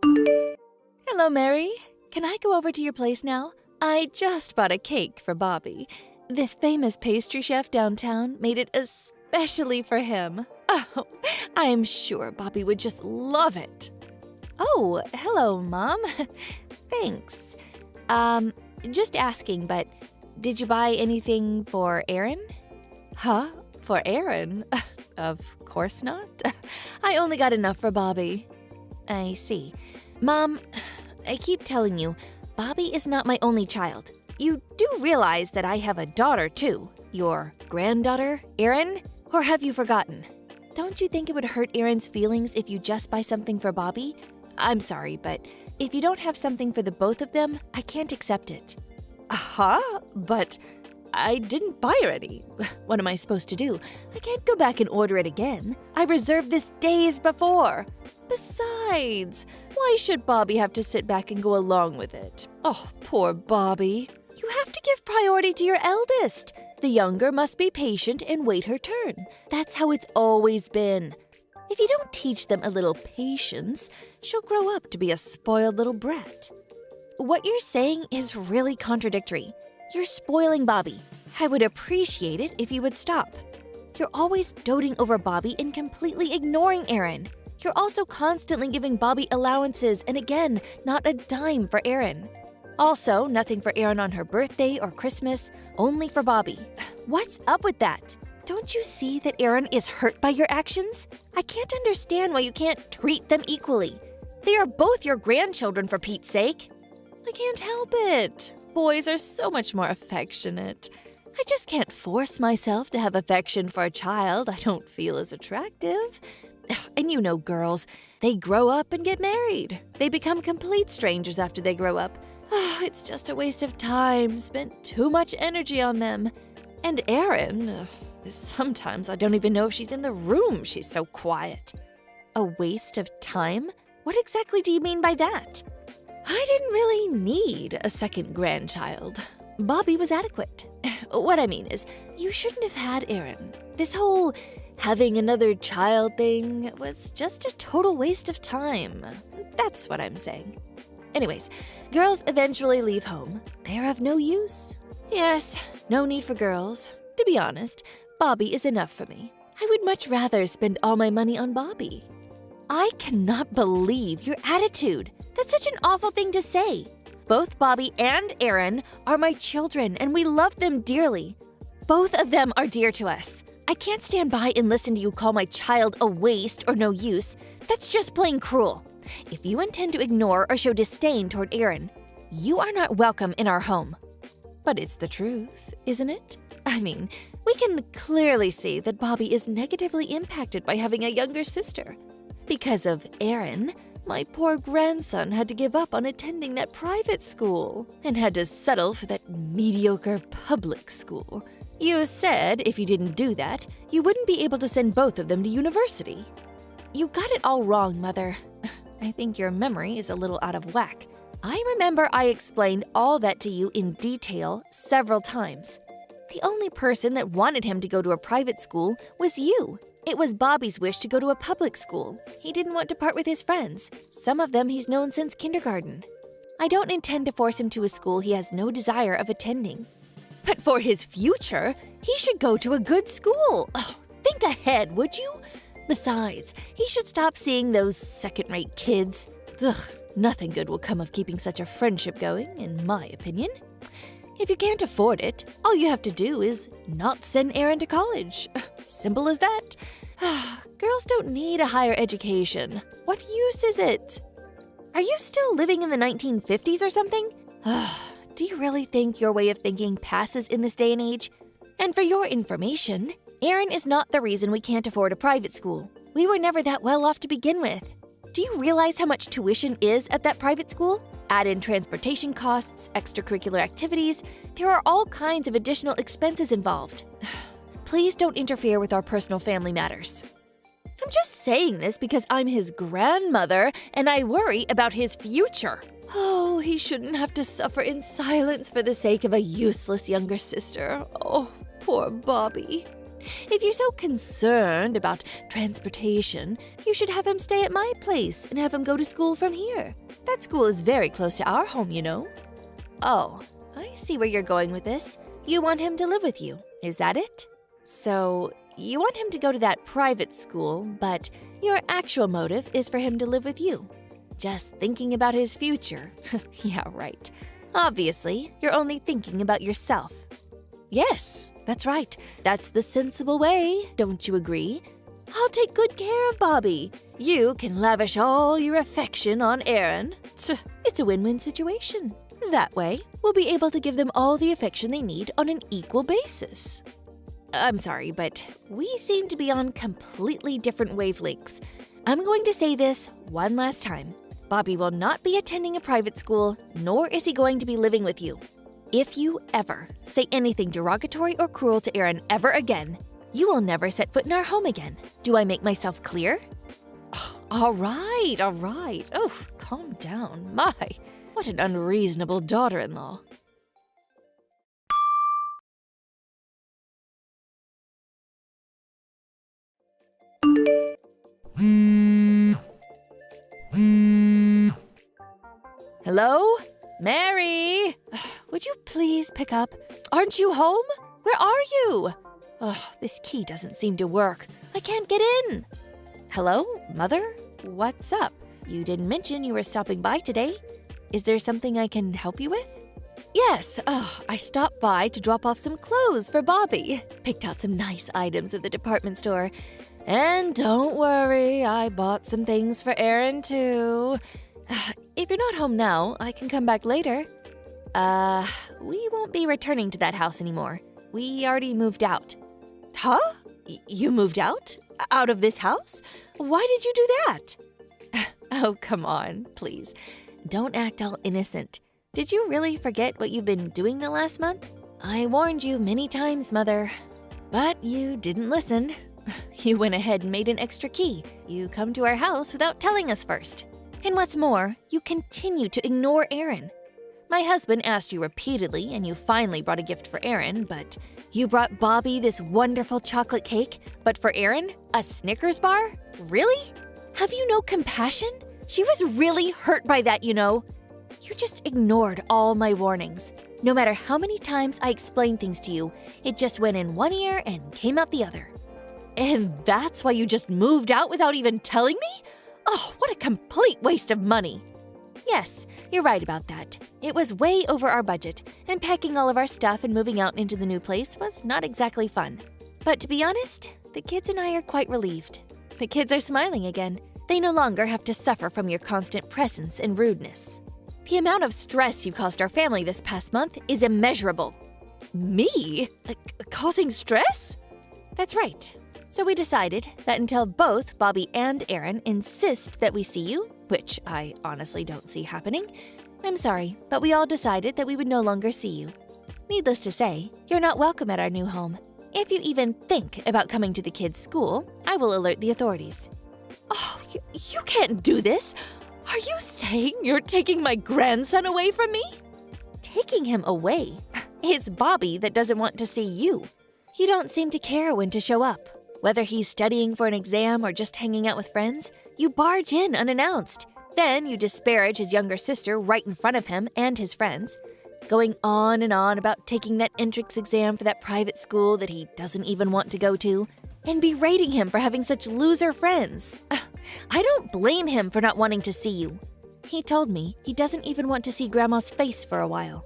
Hello, Mary. Can I go over to your place now? I just bought a cake for Bobby. This famous pastry chef downtown made it especially for him. Oh, I am sure Bobby would just love it. Oh, hello, Mom. Thanks. Just asking, but did you buy anything for Aaron? Huh? For Aaron? Of course not. I only got enough for Bobby. I see. Mom, I keep telling you, Bobby is not my only child. You do realize that I have a daughter, too. Your granddaughter, Erin? Or have you forgotten? Don't you think it would hurt Erin's feelings if you just buy something for Bobby? I'm sorry, but if you don't have something for the both of them, I can't accept it. But I didn't buy her any. What am I supposed to do? I can't go back and order it again. I reserved this days before. Besides, why should Bobby have to sit back and go along with it? Oh, poor Bobby. You have to give priority to your eldest. The younger must be patient and wait her turn. That's how it's always been. If you don't teach them a little patience, she'll grow up to be a spoiled little brat. What you're saying is really contradictory. You're spoiling Bobby. I would appreciate it if you would stop. You're always doting over Bobby and completely ignoring Erin. You're also constantly giving Bobby allowances and again, not a dime for Erin. Also, nothing for Erin on her birthday or Christmas, only for Bobby. What's up with that? Don't you see that Erin is hurt by your actions? I can't understand why you can't treat them equally. They are both your grandchildren, for Pete's sake. I can't help it. Boys are so much more affectionate. I just can't force myself to have affection for a child I don't feel is attractive. And you know girls, they grow up and get married. They become complete strangers after they grow up. It's just a waste of time, spent too much energy on them. And Erin, sometimes I don't even know if she's in the room, she's so quiet. A waste of time? What exactly do you mean by that? I didn't really need a second grandchild. Bobby was adequate. What I mean is, you shouldn't have had Erin. This whole having another child thing was just a total waste of time. That's what I'm saying. Anyways, girls eventually leave home. They're of no use. Yes, no need for girls. To be honest, Bobby is enough for me. I would much rather spend all my money on Bobby. I cannot believe your attitude. That's such an awful thing to say. Both Bobby and Erin are my children, and we love them dearly. Both of them are dear to us. I can't stand by and listen to you call my child a waste or no use. That's just plain cruel. If you intend to ignore or show disdain toward Erin, you are not welcome in our home. But it's the truth, isn't it? I mean, we can clearly see that Bobby is negatively impacted by having a younger sister. Because of Erin, my poor grandson had to give up on attending that private school and had to settle for that mediocre public school. You said if you didn't do that, you wouldn't be able to send both of them to university. You got it all wrong, Mother. I think your memory is a little out of whack. I remember I explained all that to you in detail several times. The only person that wanted him to go to a private school was you. It was Bobby's wish to go to a public school. He didn't want to part with his friends. Some of them he's known since kindergarten. I don't intend to force him to a school he has no desire of attending. But for his future, he should go to a good school. Oh, think ahead, would you? Besides, he should stop seeing those second-rate kids. Ugh, nothing good will come of keeping such a friendship going, in my opinion. If you can't afford it, all you have to do is not send Erin to college. Simple as that. Girls don't need a higher education. What use is it? Are you still living in the 1950s or something? Do you really think your way of thinking passes in this day and age? And for your information, Erin is not the reason we can't afford a private school. We were never that well off to begin with. Do you realize how much tuition is at that private school? Add in transportation costs, extracurricular activities, there are all kinds of additional expenses involved. Please don't interfere with our personal family matters. I'm just saying this because I'm his grandmother and I worry about his future. Oh, he shouldn't have to suffer in silence for the sake of a useless younger sister. Oh, poor Bobby. If you're so concerned about transportation, you should have him stay at my place and have him go to school from here. That school is very close to our home, you know. Oh, I see where you're going with this. You want him to live with you, is that it? So, you want him to go to that private school, but your actual motive is for him to live with you. Just thinking about his future. Yeah, right. Obviously, you're only thinking about yourself. Yes, that's right. That's the sensible way, don't you agree? I'll take good care of Bobby. You can lavish all your affection on Aaron. It's a win-win situation. That way, we'll be able to give them all the affection they need on an equal basis. I'm sorry, but we seem to be on completely different wavelengths. I'm going to say this one last time. Bobby will not be attending a private school, nor is he going to be living with you. If you ever say anything derogatory or cruel to Aaron ever again, you will never set foot in our home again. Do I make myself clear? Oh, all right. Oh, calm down. My, what an unreasonable daughter-in-law. Hello? Mary? Would you please pick up? Aren't you home? Where are you? Oh, this key doesn't seem to work. I can't get in. Hello, Mother? What's up? You didn't mention you were stopping by today. Is there something I can help you with? Yes, I stopped by to drop off some clothes for Bobby. Picked out some nice items at the department store. And don't worry, I bought some things for Aaron too. If you're not home now, I can come back later. We won't be returning to that house anymore. We already moved out. Huh? You moved out? Out of this house? Why did you do that? Oh, come on, please. Don't act all innocent. Did you really forget what you've been doing the last month? I warned you many times, Mother. But you didn't listen. You went ahead and made an extra key. You come to our house without telling us first. And what's more, you continue to ignore Aaron. My husband asked you repeatedly, and you finally brought a gift for Aaron, but you brought Bobby this wonderful chocolate cake, but for Aaron, a Snickers bar? Really? Have you no compassion? She was really hurt by that, you know. You just ignored all my warnings. No matter how many times I explained things to you, it just went in one ear and came out the other. And that's why you just moved out without even telling me? Oh, what a complete waste of money. Yes, you're right about that. It was way over our budget, and packing all of our stuff and moving out into the new place was not exactly fun. But to be honest, the kids and I are quite relieved. The kids are smiling again. They no longer have to suffer from your constant presence and rudeness. The amount of stress you caused our family this past month is immeasurable. Me? Causing stress? That's right. So we decided that until both Bobby and Aaron insist that we see you, which I honestly don't see happening, I'm sorry, but we all decided that we would no longer see you. Needless to say, you're not welcome at our new home. If you even think about coming to the kids' school, I will alert the authorities. Oh, you can't do this! Are you saying you're taking my grandson away from me? Taking him away? It's Bobby that doesn't want to see you. You don't seem to care when to show up. Whether he's studying for an exam or just hanging out with friends, you barge in unannounced. Then you disparage his younger sister right in front of him and his friends, going on and on about taking that entrance exam for that private school that he doesn't even want to go to, and berating him for having such loser friends. I don't blame him for not wanting to see you. He told me he doesn't even want to see Grandma's face for a while.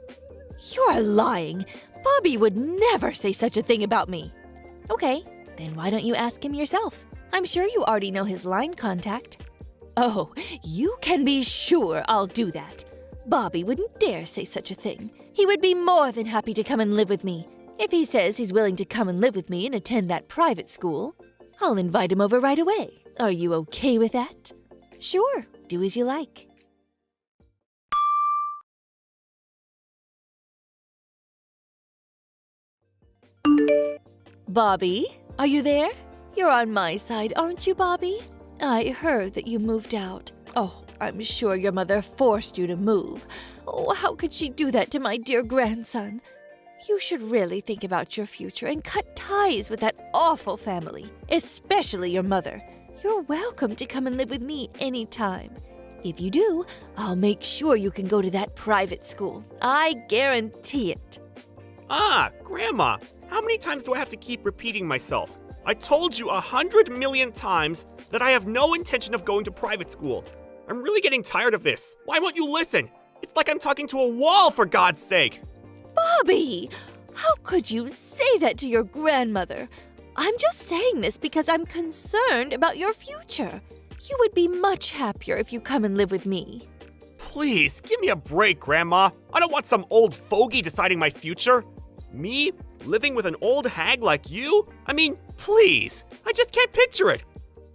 You're lying. Bobby would never say such a thing about me. Okay, then why don't you ask him yourself? I'm sure you already know his line contact. Oh, you can be sure I'll do that. Bobby wouldn't dare say such a thing. He would be more than happy to come and live with me. If he says he's willing to come and live with me and attend that private school, I'll invite him over right away. Are you okay with that? Sure, do as you like. Bobby, are you there? You're on my side, aren't you, Bobby? I heard that you moved out. Oh, I'm sure your mother forced you to move. Oh, how could she do that to my dear grandson? You should really think about your future and cut ties with that awful family, especially your mother. You're welcome to come and live with me anytime. If you do, I'll make sure you can go to that private school. I guarantee it. Grandma, how many times do I have to keep repeating myself? I told you 100 million times that I have no intention of going to private school. I'm really getting tired of this. Why won't you listen? It's like I'm talking to a wall, for God's sake. Bobby, how could you say that to your grandmother? I'm just saying this because I'm concerned about your future. You would be much happier if you come and live with me. Please, give me a break, Grandma. I don't want some old fogey deciding my future. Me? Living with an old hag like you? I mean, please. I just can't picture it.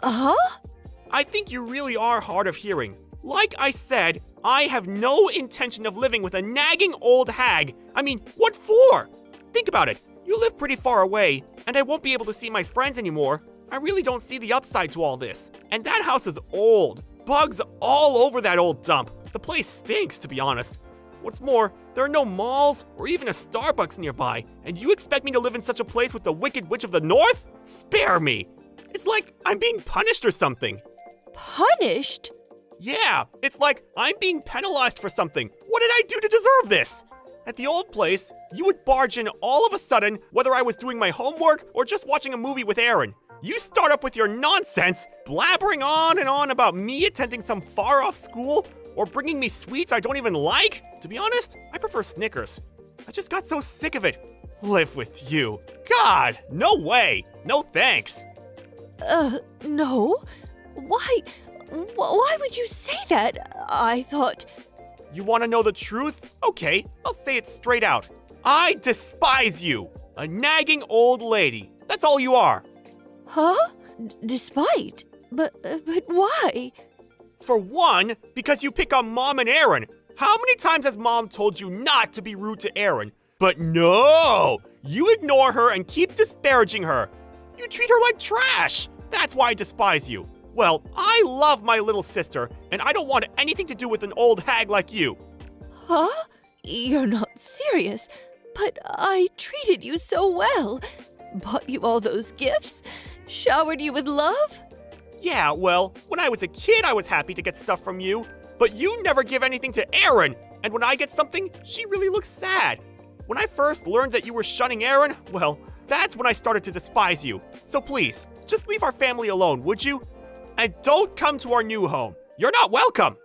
I think you really are hard of hearing. Like I said, I have no intention of living with a nagging old hag. I mean, what for? Think about it. You live pretty far away, and I won't be able to see my friends anymore. I really don't see the upside to all this. And that house is old. Bugs all over that old dump. The place stinks, to be honest. What's more, there are no malls or even a Starbucks nearby, and you expect me to live in such a place with the Wicked Witch of the North? Spare me. It's like I'm being punished or something. Punished? Yeah, it's like I'm being penalized for something. What did I do to deserve this? At the old place, you would barge in all of a sudden, whether I was doing my homework or just watching a movie with Aaron. You start up with your nonsense, blabbering on and on about me attending some far-off school or bringing me sweets I don't even like. To be honest, I prefer Snickers. I just got so sick of it. Live with you. God, no way. No thanks. No? Why would you say that? I thought... You want to know the truth? Okay, I'll say it straight out. I despise you. A nagging old lady. That's all you are. Huh? Despite? But why? For one, because you pick on Mom and Aaron. How many times has Mom told you not to be rude to Aaron? But no! You ignore her and keep disparaging her. You treat her like trash. That's why I despise you. Well, I love my little sister, and I don't want anything to do with an old hag like you. Huh? You're not serious. But I treated you so well. Bought you all those gifts. Showered you with love. Yeah, well, when I was a kid, I was happy to get stuff from you. But you never give anything to Aaron. And when I get something, she really looks sad. When I first learned that you were shunning Aaron, well, that's when I started to despise you. So please, just leave our family alone, would you? And don't come to our new home. You're not welcome.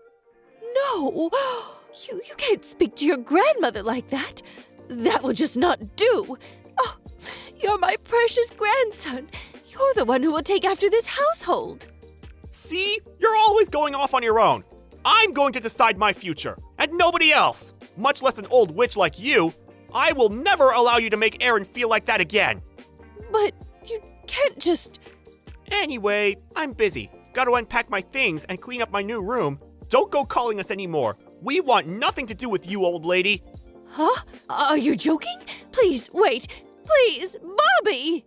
No, you can't speak to your grandmother like that. That will just not do. Oh, you're my precious grandson. You're the one who will take after this household. See? You're always going off on your own. I'm going to decide my future, and nobody else. Much less an old witch like you. I will never allow you to make Aaron feel like that again. But you can't just... Anyway, I'm busy. Gotta unpack my things and clean up my new room. Don't go calling us anymore. We want nothing to do with you, old lady. Huh? Are you joking? Please, wait. Please, Bobby!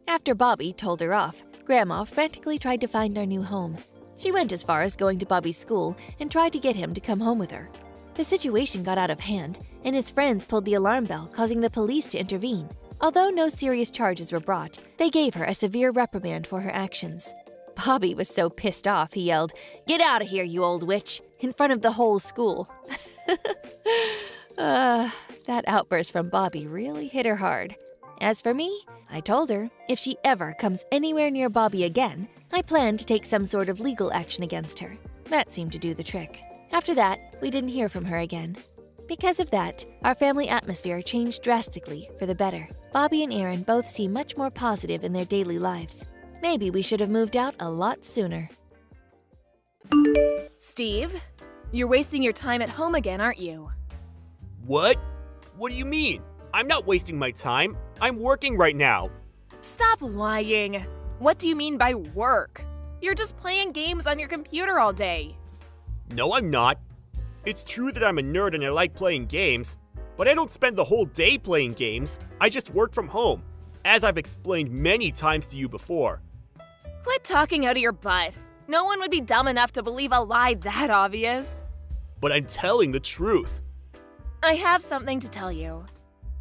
After Bobby told her off, Grandma frantically tried to find our new home. She went as far as going to Bobby's school and tried to get him to come home with her. The situation got out of hand, and his friends pulled the alarm bell, causing the police to intervene. Although no serious charges were brought, they gave her a severe reprimand for her actions. Bobby was so pissed off, he yelled, "Get out of here, you old witch!" in front of the whole school. That outburst from Bobby really hit her hard. As for me, I told her if she ever comes anywhere near Bobby again, I plan to take some sort of legal action against her. That seemed to do the trick. After that, we didn't hear from her again. Because of that, our family atmosphere changed drastically for the better. Bobby and Aaron both seem much more positive in their daily lives. Maybe we should have moved out a lot sooner. Steve, you're wasting your time at home again, aren't you? What? What do you mean? I'm not wasting my time. I'm working right now. Stop lying. What do you mean by work? You're just playing games on your computer all day. No, I'm not. It's true that I'm a nerd and I like playing games, but I don't spend the whole day playing games. I just work from home, as I've explained many times to you before. Quit talking out of your butt. No one would be dumb enough to believe a lie that obvious. But I'm telling the truth. I have something to tell you.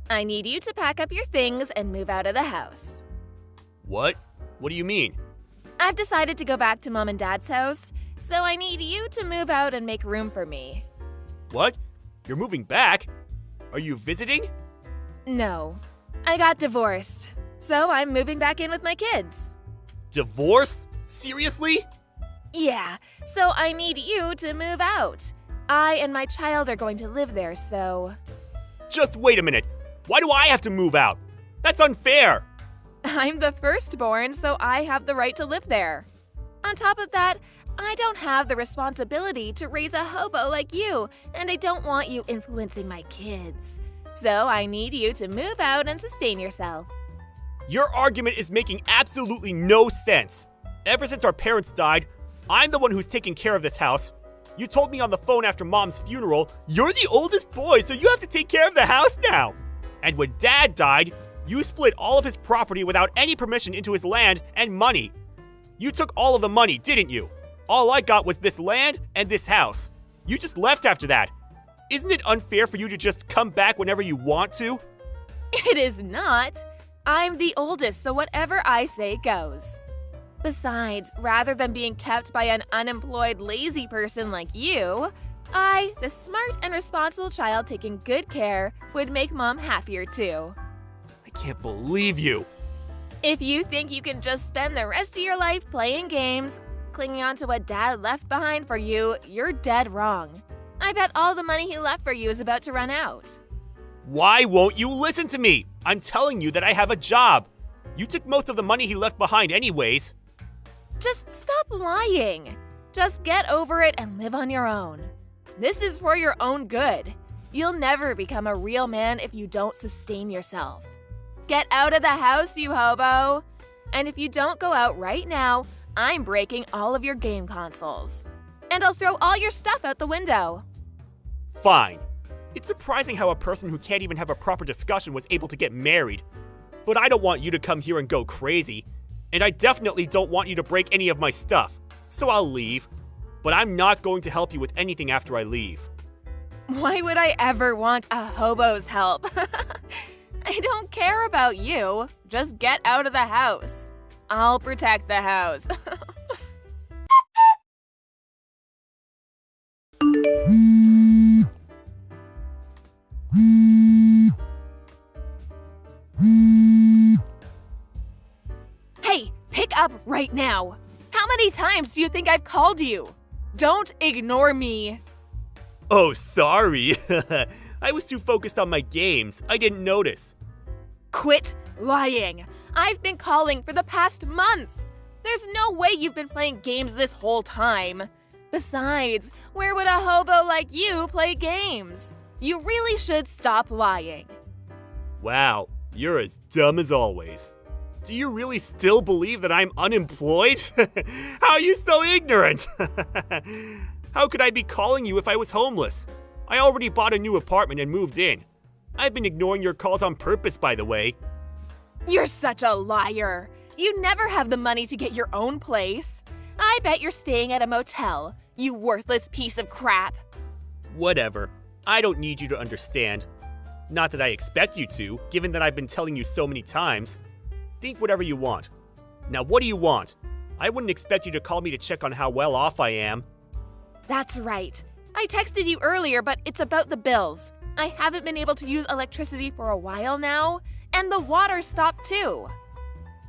I need you to pack up your things and move out of the house. What? What do you mean? I've decided to go back to Mom and Dad's house, so I need you to move out and make room for me. What? You're moving back? Are you visiting? No. I got divorced, so I'm moving back in with my kids. Divorce? Seriously? Yeah, so I need you to move out. I and my child are going to live there, so... Just wait a minute. Why do I have to move out? That's unfair. I'm the firstborn, so I have the right to live there. On top of that, I don't have the responsibility to raise a hobo like you, and I don't want you influencing my kids. So I need you to move out and sustain yourself. Your argument is making absolutely no sense. Ever since our parents died, I'm the one who's taking care of this house. You told me on the phone after Mom's funeral, you're the oldest boy, so you have to take care of the house now. And when Dad died, you split all of his property without any permission into his land and money. You took all of the money, didn't you? All I got was this land and this house. You just left after that. Isn't it unfair for you to just come back whenever you want to? It is not. I'm the oldest, so whatever I say goes. Besides, rather than being kept by an unemployed, lazy person like you, I, the smart and responsible child taking good care, would make Mom happier too. I can't believe you. If you think you can just spend the rest of your life playing games, clinging on to what Dad left behind for you, you're dead wrong. I bet all the money he left for you is about to run out. Why won't you listen to me? I'm telling you that I have a job. You took most of the money he left behind anyways. Just stop lying. Just get over it and live on your own. This is for your own good. You'll never become a real man if you don't sustain yourself. Get out of the house, you hobo! And if you don't go out right now, I'm breaking all of your game consoles. And I'll throw all your stuff out the window. Fine. It's surprising how a person who can't even have a proper discussion was able to get married. But I don't want you to come here and go crazy. And I definitely don't want you to break any of my stuff. So I'll leave. But I'm not going to help you with anything after I leave. Why would I ever want a hobo's help? I don't care about you. Just get out of the house. I'll protect the house. Hey, pick up right now. How many times do you think I've called you? Don't ignore me. Oh, sorry. I was too focused on my games. I didn't notice. Quit lying. I've been calling for the past month. There's no way you've been playing games this whole time. Besides, where would a hobo like you play games? You really should stop lying. Wow, you're as dumb as always. Do you really still believe that I'm unemployed? How are you so ignorant? How could I be calling you if I was homeless? I already bought a new apartment and moved in. I've been ignoring your calls on purpose, by the way. You're such a liar. You never have the money to get your own place. I bet you're staying at a motel, you worthless piece of crap. Whatever. I don't need you to understand. Not that I expect you to, given that I've been telling you so many times. Think whatever you want. Now, what do you want? I wouldn't expect you to call me to check on how well off I am. That's right. I texted you earlier, but it's about the bills. I haven't been able to use electricity for a while now, and the water stopped too.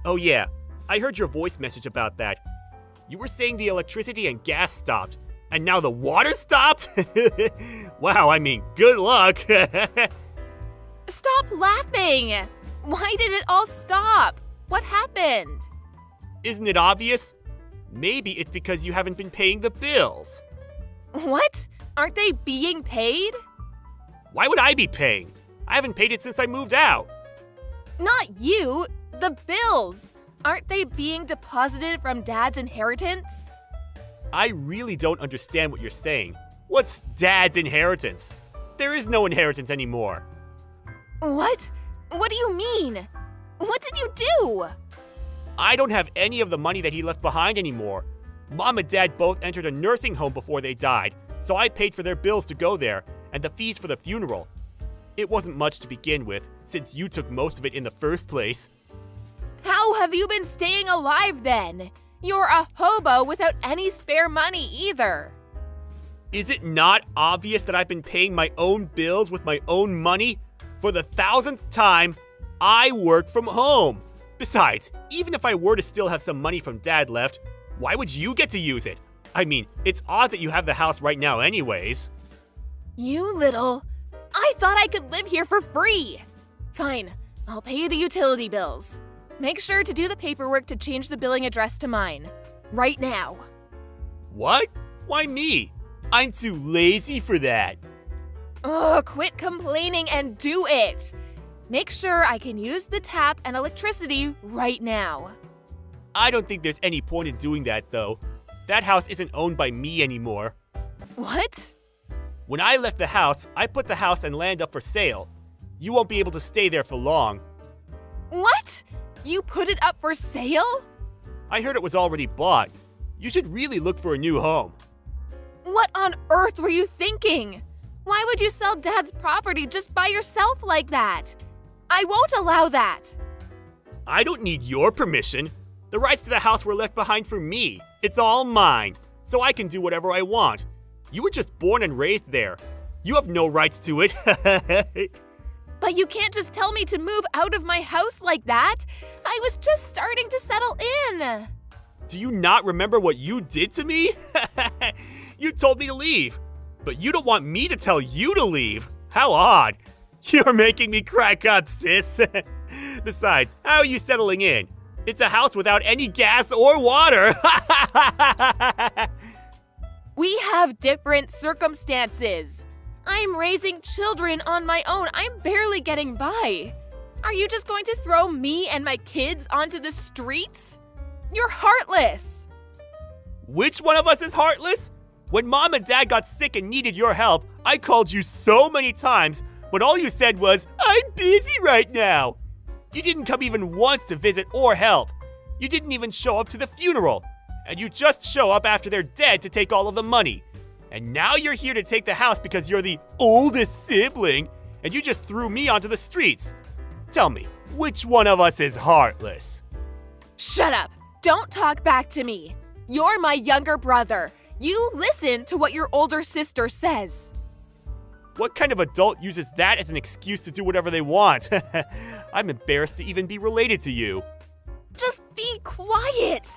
Oh yeah, I heard your voice message about that. You were saying the electricity and gas stopped, and now the water stopped? Wow, I mean, good luck. Stop laughing! Why did it all stop? What happened? Isn't it obvious? Maybe it's because you haven't been paying the bills. What? Aren't they being paid? Why would I be paying? I haven't paid it since I moved out. Not you! The bills! Aren't they being deposited from Dad's inheritance? I really don't understand what you're saying. What's Dad's inheritance? There is no inheritance anymore. What? What do you mean? What did you do? I don't have any of the money that he left behind anymore. Mom and Dad both entered a nursing home before they died, so I paid for their bills to go there and the fees for the funeral. It wasn't much to begin with, since you took most of it in the first place. How have you been staying alive then? You're a hobo without any spare money either. Is it not obvious that I've been paying my own bills with my own money? For the 1000th time, I work from home. Besides, even if I were to still have some money from Dad left, why would you get to use it? I mean, it's odd that you have the house right now anyways. You little... I thought I could live here for free. Fine, I'll pay the utility bills. Make sure to do the paperwork to change the billing address to mine. Right now. What? Why me? I'm too lazy for that. Oh, quit complaining and do it. Make sure I can use the tap and electricity right now. I don't think there's any point in doing that, though. That house isn't owned by me anymore. What? When I left the house, I put the house and land up for sale. You won't be able to stay there for long. What? You put it up for sale? I heard it was already bought. You should really look for a new home. What on earth were you thinking? Why would you sell Dad's property just by yourself like that? I won't allow that. I don't need your permission. The rights to the house were left behind for me. It's all mine, so I can do whatever I want. You were just born and raised there. You have no rights to it. But you can't just tell me to move out of my house like that. I was just starting to settle in. Do you not remember what you did to me? You told me to leave, but you don't want me to tell you to leave. How odd. You're making me crack up, sis. Besides, how are you settling in? It's a house without any gas or water. We have different circumstances. I'm raising children on my own. I'm barely getting by. Are you just going to throw me and my kids onto the streets? You're heartless. Which one of us is heartless? When Mom and Dad got sick and needed your help, I called you so many times, but all you said was, "I'm busy right now." You didn't come even once to visit or help. You didn't even show up to the funeral. And you just show up after they're dead to take all of the money. And now you're here to take the house because you're the oldest sibling, and you just threw me onto the streets. Tell me, which one of us is heartless? Shut up. Don't talk back to me. You're my younger brother. You listen to what your older sister says. What kind of adult uses that as an excuse to do whatever they want? I'm embarrassed to even be related to you. Just be quiet.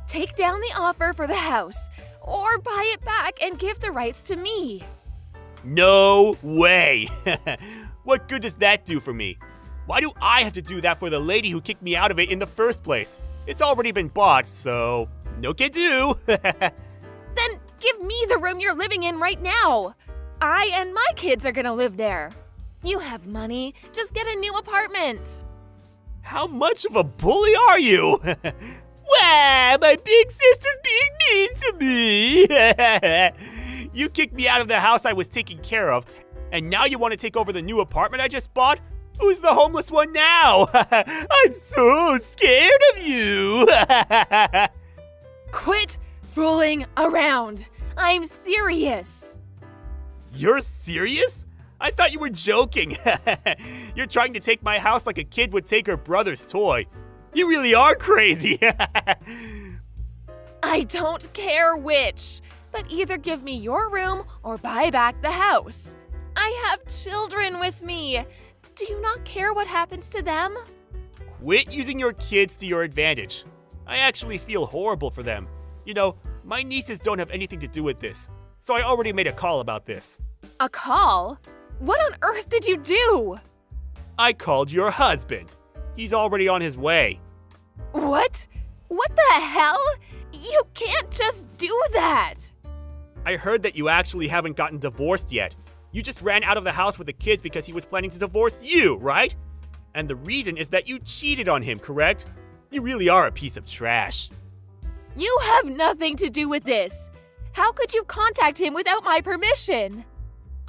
Take down the offer for the house, or buy it back and give the rights to me. No way! What good does that do for me? Why do I have to do that for the lady who kicked me out of it in the first place? It's already been bought, so no can do. Then give me the room you're living in right now. I and my kids are gonna live there. You have money, just get a new apartment. How much of a bully are you? Wow, my big sister's being mean to me. You kicked me out of the house I was taking care of, and now you want to take over the new apartment I just bought? Who's the homeless one now? I'm so scared of you. Quit fooling around. I'm serious. You're serious? I thought you were joking. You're trying to take my house like a kid would take her brother's toy. You really are crazy. I don't care which, but either give me your room or buy back the house. I have children with me. Do you not care what happens to them? Quit using your kids to your advantage. I actually feel horrible for them. You know, my nieces don't have anything to do with this, so I already made a call about this. A call? What on earth did you do? I called your husband. He's already on his way. What? What the hell? You can't just do that. I heard that you actually haven't gotten divorced yet. You just ran out of the house with the kids because he was planning to divorce you, right? And the reason is that you cheated on him, correct? You really are a piece of trash. You have nothing to do with this. How could you contact him without my permission?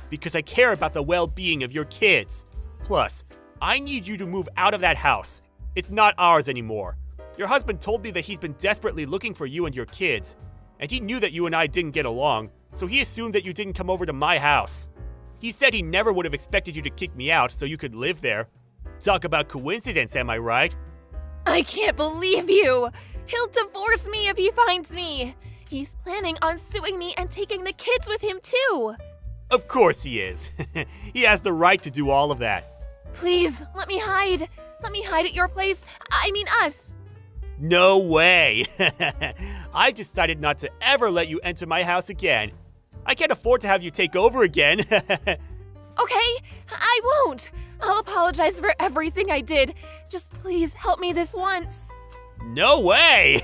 Because I care about the well-being of your kids. Plus, I need you to move out of that house. It's not ours anymore. Your husband told me that he's been desperately looking for you and your kids, and he knew that you and I didn't get along, so he assumed that you didn't come over to my house. He said he never would have expected you to kick me out so you could live there. Talk about coincidence, am I right? I can't believe you! He'll divorce me if he finds me! He's planning on suing me and taking the kids with him too! Of course he is. He has the right to do all of that. Please, let me hide! Let me hide at your place. I mean us! No way! I decided not to ever let you enter my house again. I can't afford to have you take over again. Okay, I won't! I'll apologize for everything I did. Just please help me this once. No way!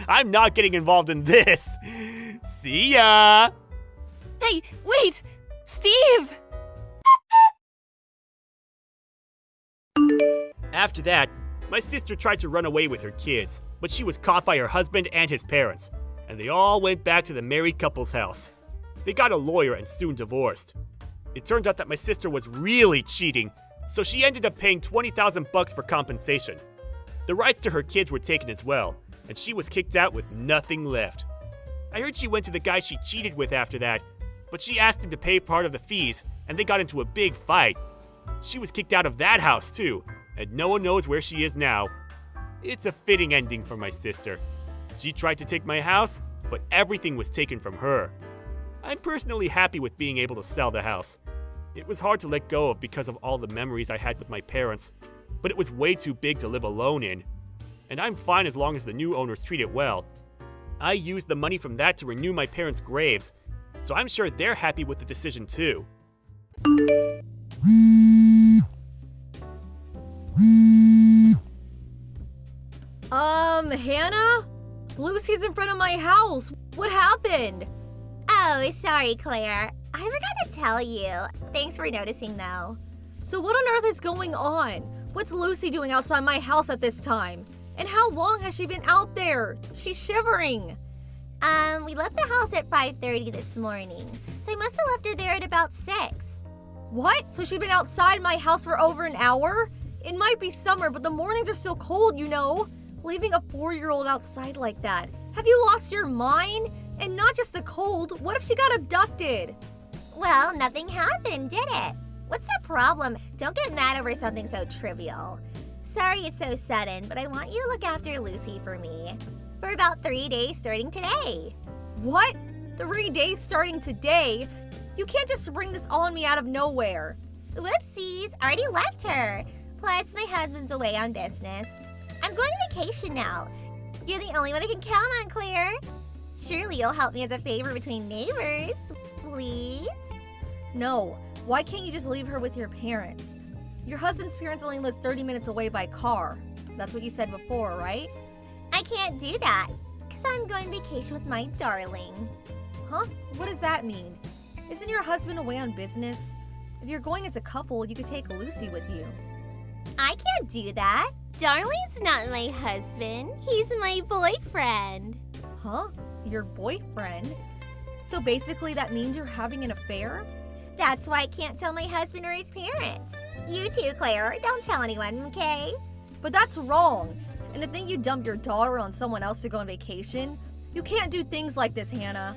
I'm not getting involved in this. See ya! Hey, wait! Steve! After that, my sister tried to run away with her kids, but she was caught by her husband and his parents, and they all went back to the married couple's house. They got a lawyer and soon divorced. It turned out that my sister was really cheating, so she ended up paying $20,000 for compensation. The rights to her kids were taken as well, and she was kicked out with nothing left. I heard she went to the guy she cheated with after that, but she asked him to pay part of the fees, and they got into a big fight. She was kicked out of that house too, and no one knows where she is now. It's a fitting ending for my sister. She tried to take my house, but everything was taken from her. I'm personally happy with being able to sell the house. It was hard to let go of because of all the memories I had with my parents, but it was way too big to live alone in. And I'm fine as long as the new owners treat it well. I used the money from that to renew my parents' graves, so I'm sure they're happy with the decision too. Hannah? Lucy's in front of my house. What happened? Oh, sorry, Claire. I forgot to tell you. Thanks for noticing, though. So what on earth is going on? What's Lucy doing outside my house at this time? And how long has she been out there? She's shivering. We left the house at 5:30 this morning, so I must have left her there at about 6. What? So she's been outside my house for over an hour? It might be summer, but the mornings are still cold, you know. Leaving a 4-year-old outside like that. Have you lost your mind? And not just the cold, what if she got abducted? Well, nothing happened, did it? What's the problem? Don't get mad over something so trivial. Sorry it's so sudden, but I want you to look after Lucy for me. For about 3 days starting today. What? 3 days starting today? You can't just bring this on me out of nowhere. Whoopsies, already left her. Plus, my husband's away on business. I'm going on vacation now. You're the only one I can count on, Claire. Surely you'll help me as a favor between neighbors, please? No, why can't you just leave her with your parents? Your husband's parents only live 30 minutes away by car. That's what you said before, right? I can't do that, because I'm going vacation with my darling. Huh? What does that mean? Isn't your husband away on business? If you're going as a couple, you could take Lucy with you. I can't do that. Darling's not my husband. He's my boyfriend. Huh? Your boyfriend? So basically that means you're having an affair? That's why I can't tell my husband or his parents. You too, Claire. Don't tell anyone, okay? But that's wrong. And to think you dump your daughter on someone else to go on vacation? You can't do things like this, Hannah.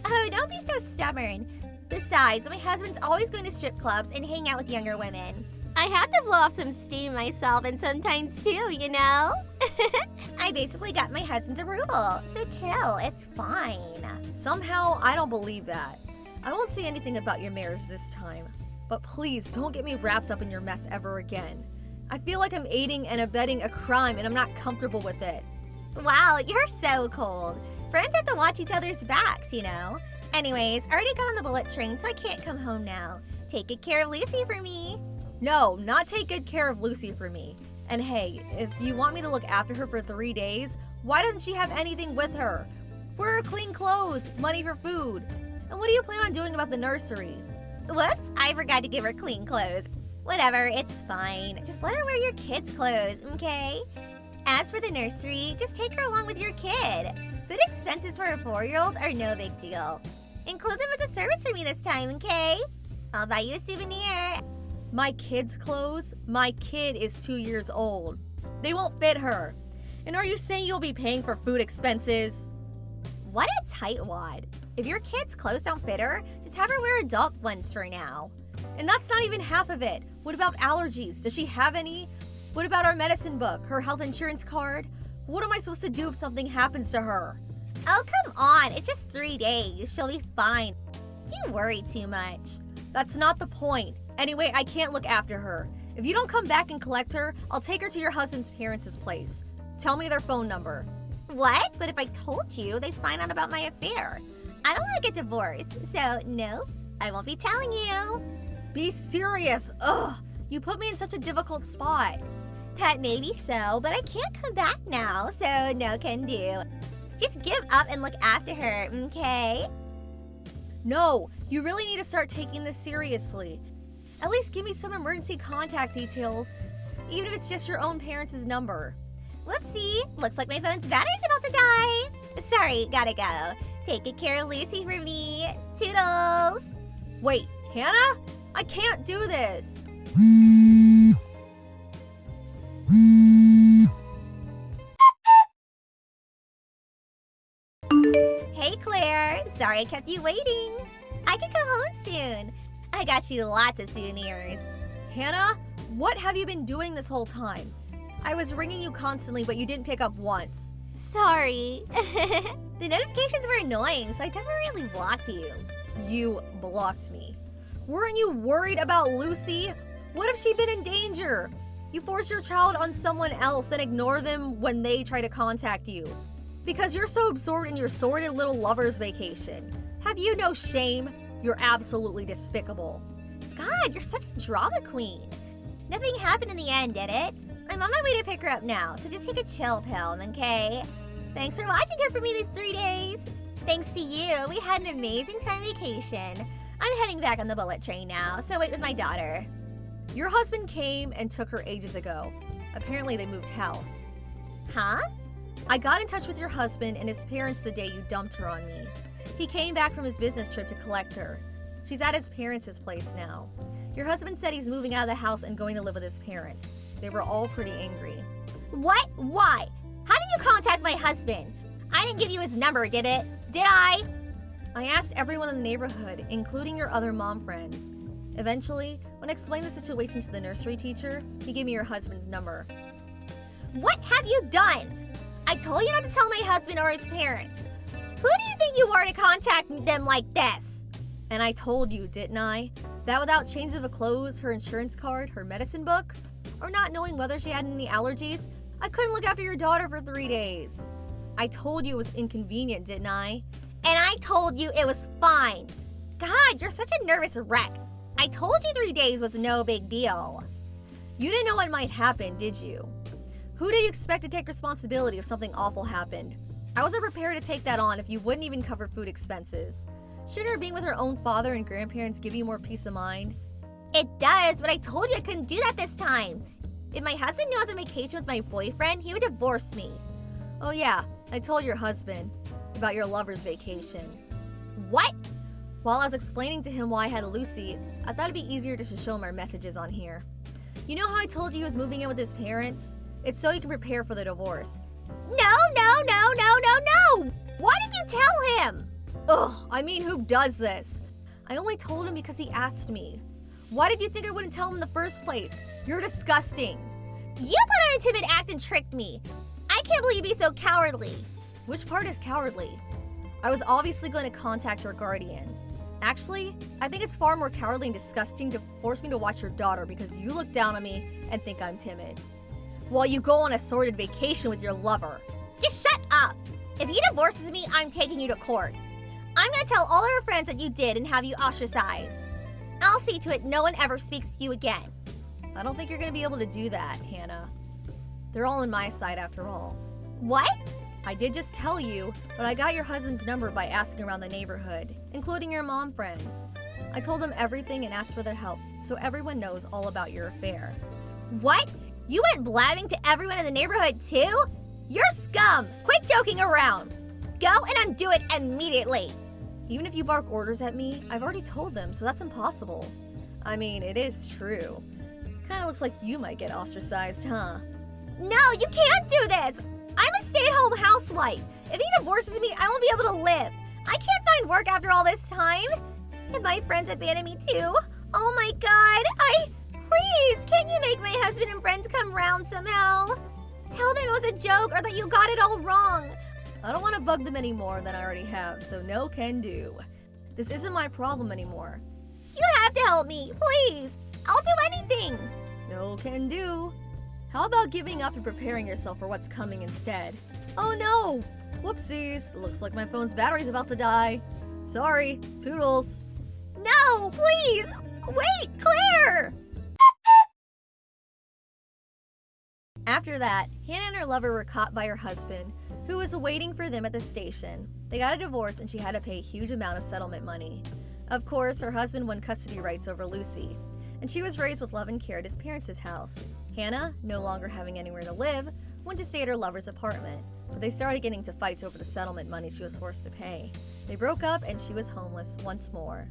Oh, don't be so stubborn. Besides, my husband's always going to strip clubs and hang out with younger women. I have to blow off some steam myself and sometimes too, you know? I basically got my husband's approval, so chill, it's fine. Somehow, I don't believe that. I won't say anything about your marriage this time. But please, don't get me wrapped up in your mess ever again. I feel like I'm aiding and abetting a crime and I'm not comfortable with it. Wow, you're so cold. Friends have to watch each other's backs, you know? Anyways, I already got on the bullet train, so I can't come home now. Take good care of Lucy for me. No, not take good care of Lucy for me. And hey, if you want me to look after her for 3 days, why doesn't she have anything with her? Wear her clean clothes, money for food. And what do you plan on doing about the nursery? Whoops, I forgot to give her clean clothes. Whatever, it's fine. Just let her wear your kids' clothes, okay? As for the nursery, just take her along with your kid. Food expenses for a 4-year-old are no big deal. Include them as a service for me this time, okay? I'll buy you a souvenir. My kid's clothes? My kid is 2 years old. They won't fit her. And are you saying you'll be paying for food expenses? What a tightwad. If your kid's clothes don't fit her, just have her wear adult ones for now. And that's not even half of it. What about allergies? Does she have any? What about our medicine book, her health insurance card? What am I supposed to do if something happens to her? Oh, come on. It's just 3 days. She'll be fine. You worry too much. That's not the point. Anyway, I can't look after her. If you don't come back and collect her, I'll take her to your husband's parents' place. Tell me their phone number. What? But if I told you, they'd find out about my affair. I don't want to get divorced, so no, I won't be telling you. Be serious. Ugh, you put me in such a difficult spot. That may be so, but I can't come back now, so no can do. Just give up and look after her, okay? No, you really need to start taking this seriously. At least give me some emergency contact details, even if it's just your own parents' number. Whoopsie, looks like my phone's battery's about to die. Sorry, gotta go. Take good care of Lucy for me. Toodles. Wait, Hannah? I can't do this. Hey Claire, sorry I kept you waiting. I can come home soon. I got you lots of souvenirs. Hannah, what have you been doing this whole time? I was ringing you constantly, but you didn't pick up once. Sorry. The notifications were annoying, so I temporarily blocked you. You blocked me. Weren't you worried about Lucy? What if she'd been in danger? You force your child on someone else, then ignore them when they try to contact you. Because you're so absorbed in your sordid little lover's vacation. Have you no shame? You're absolutely despicable. God, you're such a drama queen. Nothing happened in the end, did it? I'm on my way to pick her up now, so just take a chill pill, okay? Thanks for watching her for me these 3 days. Thanks to you, we had an amazing time vacation. I'm heading back on the bullet train now, so wait with my daughter. Your husband came and took her ages ago. Apparently they moved house. Huh? I got in touch with your husband and his parents the day you dumped her on me. He came back from his business trip to collect her. She's at his parents' place now. Your husband said he's moving out of the house and going to live with his parents. They were all pretty angry. What? Why? How did you contact my husband? I didn't give you his number, did it? Did I? I asked everyone in the neighborhood, including your other mom friends. Eventually, when I explained the situation to the nursery teacher, he gave me your husband's number. What have you done? I told you not to tell my husband or his parents. Who do you think you are to contact them like this? And I told you, didn't I? That without changes of clothes, her insurance card, her medicine book, or not knowing whether she had any allergies, I couldn't look after your daughter for 3 days. I told you it was inconvenient, didn't I? And I told you it was fine. God, you're such a nervous wreck. I told you 3 days was no big deal. You didn't know what might happen, did you? Who did you expect to take responsibility if something awful happened? I wasn't prepared to take that on if you wouldn't even cover food expenses. Shouldn't her being with her own father and grandparents give you more peace of mind? It does, but I told you I couldn't do that this time. If my husband knew I was on vacation with my boyfriend, he would divorce me. Oh yeah, I told your husband about your lover's vacation. What? While I was explaining to him why I had Lucy, I thought it'd be easier just to show him our messages on here. You know how I told you he was moving in with his parents? It's so he can prepare for the divorce. No, no, no, no, no, no! Why did you tell him? Ugh, I mean, who does this? I only told him because he asked me. Why did you think I wouldn't tell him in the first place? You're disgusting. You put on a timid act and tricked me. I can't believe you'd be so cowardly. Which part is cowardly? I was obviously going to contact your guardian. Actually, I think it's far more cowardly and disgusting to force me to watch your daughter because you look down on me and think I'm timid. While you go on a sordid vacation with your lover. Just shut up. If he divorces me, I'm taking you to court. I'm gonna tell all her friends that you did and have you ostracized. I'll see to it no one ever speaks to you again. I don't think you're gonna be able to do that, Hannah. They're all on my side after all. What? I did just tell you, but I got your husband's number by asking around the neighborhood, including your mom friends. I told them everything and asked for their help, so everyone knows all about your affair. What? You went blabbing to everyone in the neighborhood too? You're scum! Quit joking around! Go and undo it immediately! Even if you bark orders at me, I've already told them, so that's impossible. I mean, it is true. Kinda looks like you might get ostracized, huh? No, you can't do this! I'm a stay-at-home housewife! housewife. If he divorces me, I won't be able to live. I can't find work after all this time. And my friends abandoned me too. Oh my god, Please, can't you make my husband and friends come round somehow? Tell them it was a joke or that you got it all wrong. I don't want to bug them any more than I already have, so no can do. This isn't my problem anymore. You have to help me, please. I'll do anything. No can do. How about giving up and preparing yourself for what's coming instead? Oh no! Whoopsies, looks like my phone's battery's about to die. Sorry, toodles. No, please. Wait, Claire. After that, Hannah and her lover were caught by her husband, who was waiting for them at the station. They got a divorce and she had to pay a huge amount of settlement money. Of course, her husband won custody rights over Lucy, and she was raised with love and care at his parents' house. Hannah, no longer having anywhere to live, went to stay at her lover's apartment, but they started getting into fights over the settlement money she was forced to pay. They broke up and she was homeless once more.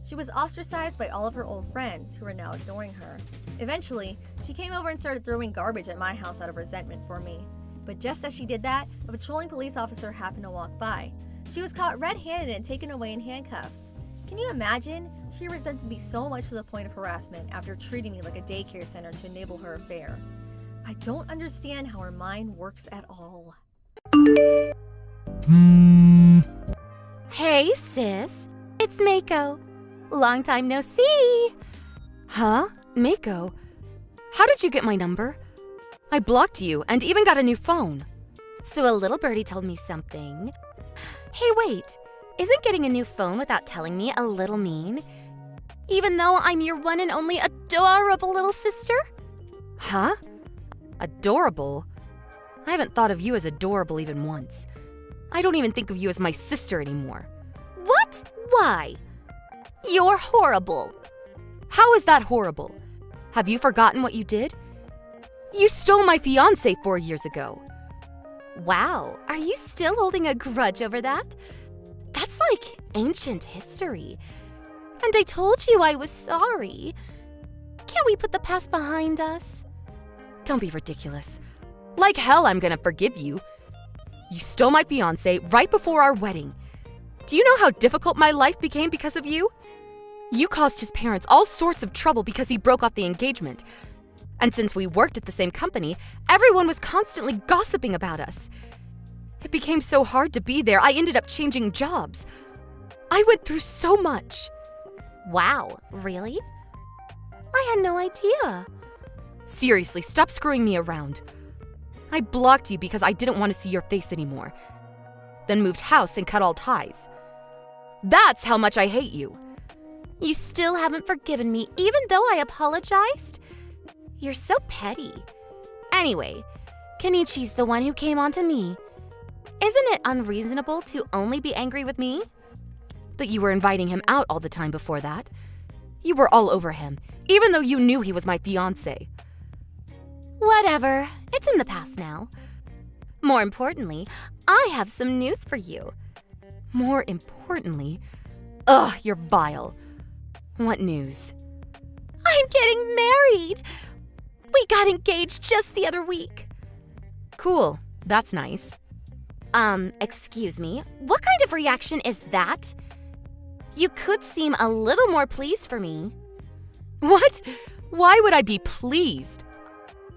She was ostracized by all of her old friends, who were now ignoring her. Eventually, she came over and started throwing garbage at my house out of resentment for me. But just as she did that, a patrolling police officer happened to walk by. She was caught red-handed and taken away in handcuffs. Can you imagine? She resented me so much to the point of harassment after treating me like a daycare center to enable her affair. I don't understand how her mind works at all. Hey, sis. It's Mako. Long time no see. Huh? Mako? How did you get my number? I blocked you and even got a new phone. So a little birdie told me something. Hey, wait. Isn't getting a new phone without telling me a little mean? Even though I'm your one and only adorable little sister? Huh? Adorable? I haven't thought of you as adorable even once. I don't even think of you as my sister anymore. What? Why? You're horrible. How is that horrible? Have you forgotten what you did? You stole my fiancé 4 years ago. Wow, are you still holding a grudge over that? That's like ancient history. And I told you I was sorry. Can't we put the past behind us? Don't be ridiculous. Like hell I'm gonna forgive you. You stole my fiancé right before our wedding. Do you know how difficult my life became because of you? You caused his parents all sorts of trouble because he broke off the engagement. And since we worked at the same company, everyone was constantly gossiping about us. It became so hard to be there, I ended up changing jobs. I went through so much. Wow, really? I had no idea. Seriously, stop screwing me around. I blocked you because I didn't want to see your face anymore. Then moved house and cut all ties. That's how much I hate you. You still haven't forgiven me, even though I apologized? You're so petty. Anyway, Kenichi's the one who came on to me. Isn't it unreasonable to only be angry with me? But you were inviting him out all the time before that. You were all over him, even though you knew he was my fiancé. Whatever, it's in the past now. More importantly, I have some news for you. More importantly? Ugh, you're vile. What news? I'm getting married! We got engaged just the other week. Cool, that's nice. Excuse me, what kind of reaction is that? You could seem a little more pleased for me. What? Why would I be pleased?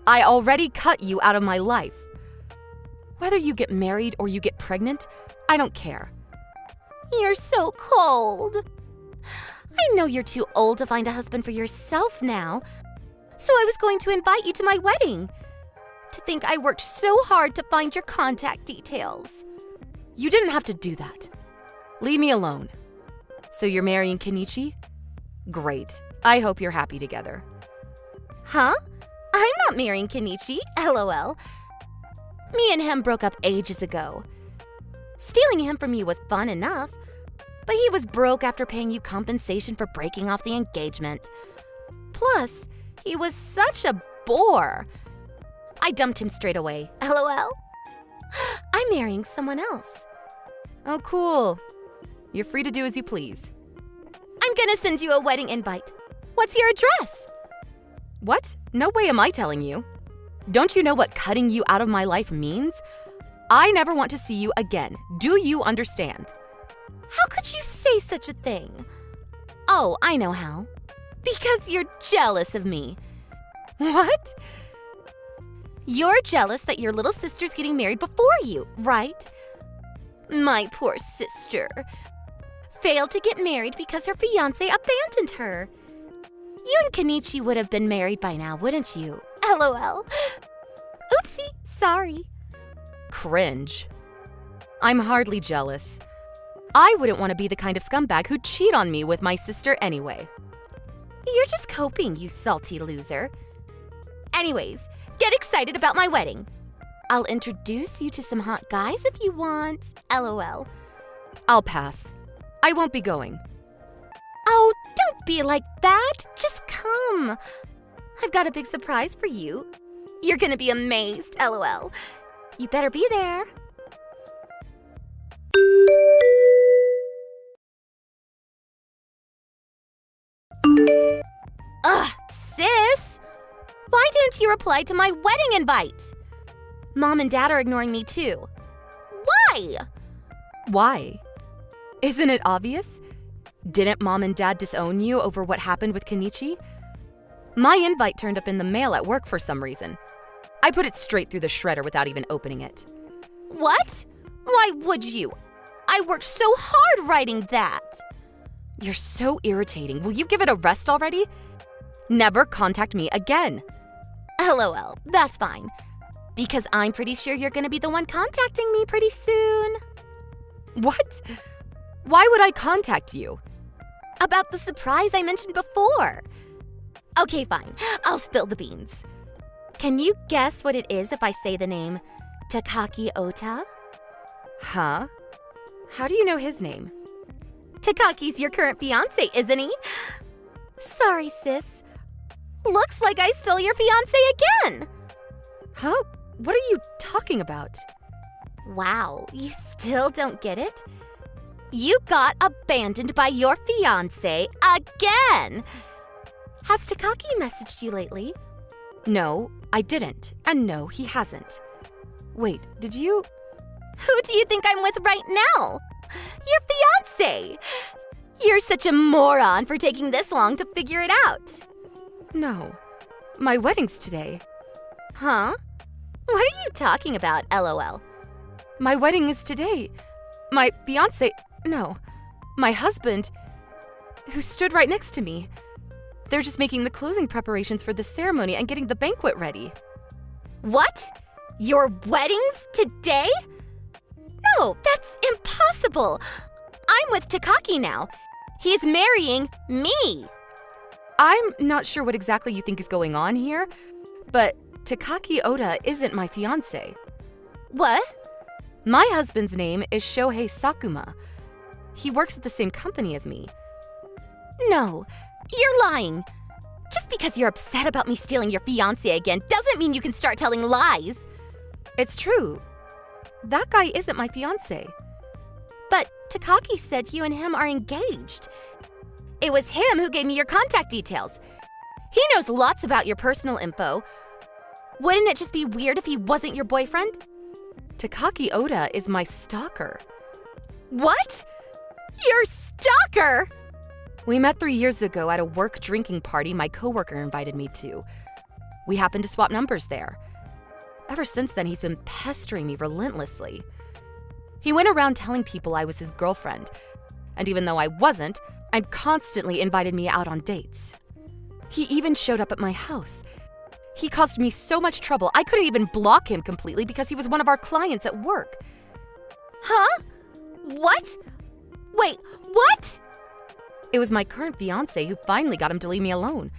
I already cut you out of my life. Whether you get married or you get pregnant, I don't care. You're so cold. I know you're too old to find a husband for yourself now, so I was going to invite you to my wedding. To think I worked so hard to find your contact details. You didn't have to do that. Leave me alone. So you're marrying Kenichi? Great. I hope you're happy together. Huh? I'm not marrying Kenichi, LOL. Me and him broke up ages ago. Stealing him from you was fun enough, but he was broke after paying you compensation for breaking off the engagement. Plus, he was such a bore. I dumped him straight away, LOL. I'm marrying someone else. Oh, cool. You're free to do as you please. I'm gonna send you a wedding invite. What's your address? What? No way am I telling you. Don't you know what cutting you out of my life means? I never want to see you again. Do you understand? How could you say such a thing? Oh, I know how. Because you're jealous of me. What? You're jealous that your little sister's getting married before you, right? My poor sister. Failed to get married because her fiancé abandoned her. You and Kenichi would have been married by now, wouldn't you? LOL. Oopsie, sorry. Cringe. I'm hardly jealous. I wouldn't want to be the kind of scumbag who'd cheat on me with my sister anyway. You're just coping, you salty loser. Anyways, get excited about my wedding. I'll introduce you to some hot guys if you want. LOL. I'll pass. I won't be going. Oh, don't be like that. Just come. I've got a big surprise for you. You're gonna be amazed. LOL. You better be there. Ugh, sis! Why didn't you reply to my wedding invite? Mom and Dad are ignoring me too. Why? Why? Isn't it obvious? Didn't Mom and Dad disown you over what happened with Kenichi? My invite turned up in the mail at work for some reason. I put it straight through the shredder without even opening it. What? Why would you? I worked so hard writing that. You're so irritating. Will you give it a rest already? Never contact me again. LOL, that's fine. Because I'm pretty sure you're gonna be the one contacting me pretty soon. What? Why would I contact you? About the surprise I mentioned before. Okay, fine. I'll spill the beans. Can you guess what it is if I say the name Takaki Ota? Huh? How do you know his name? Takaki's your current fiancé, isn't he? Sorry, sis. Looks like I stole your fiancé again. Huh? What are you talking about? Wow, you still don't get it? You got abandoned by your fiancé again. Has Takaki messaged you lately? No, I didn't. And no, he hasn't. Wait, did you? Who do you think I'm with right now? Your fiancé! You're such a moron for taking this long to figure it out. No, my wedding's today. Huh? What are you talking about, LOL? My wedding is today. My fiancé, no, my husband, who stood right next to me. They're just making the closing preparations for the ceremony and getting the banquet ready. What? Your wedding's today? No, that's impossible. I'm with Takaki now. He's marrying me. I'm not sure what exactly you think is going on here, but Takaki Ota isn't my fiancé. What? My husband's name is Shohei Sakuma. He works at the same company as me. No, you're lying. Just because you're upset about me stealing your fiancé again doesn't mean you can start telling lies. It's true. That guy isn't my fiancé. But Takaki said you and him are engaged. It was him who gave me your contact details. He knows lots about your personal info. Wouldn't it just be weird if he wasn't your boyfriend? Takaki Ota is my stalker. What? Your stalker? We met 3 years ago at a work drinking party my coworker invited me to. We happened to swap numbers there. Ever since then, he's been pestering me relentlessly. He went around telling people I was his girlfriend, and even though I wasn't, I'd constantly invited me out on dates. He even showed up at my house. He caused me so much trouble, I couldn't even block him completely because he was one of our clients at work. Huh? What? Wait, what? It was my current fiancé who finally got him to leave me alone.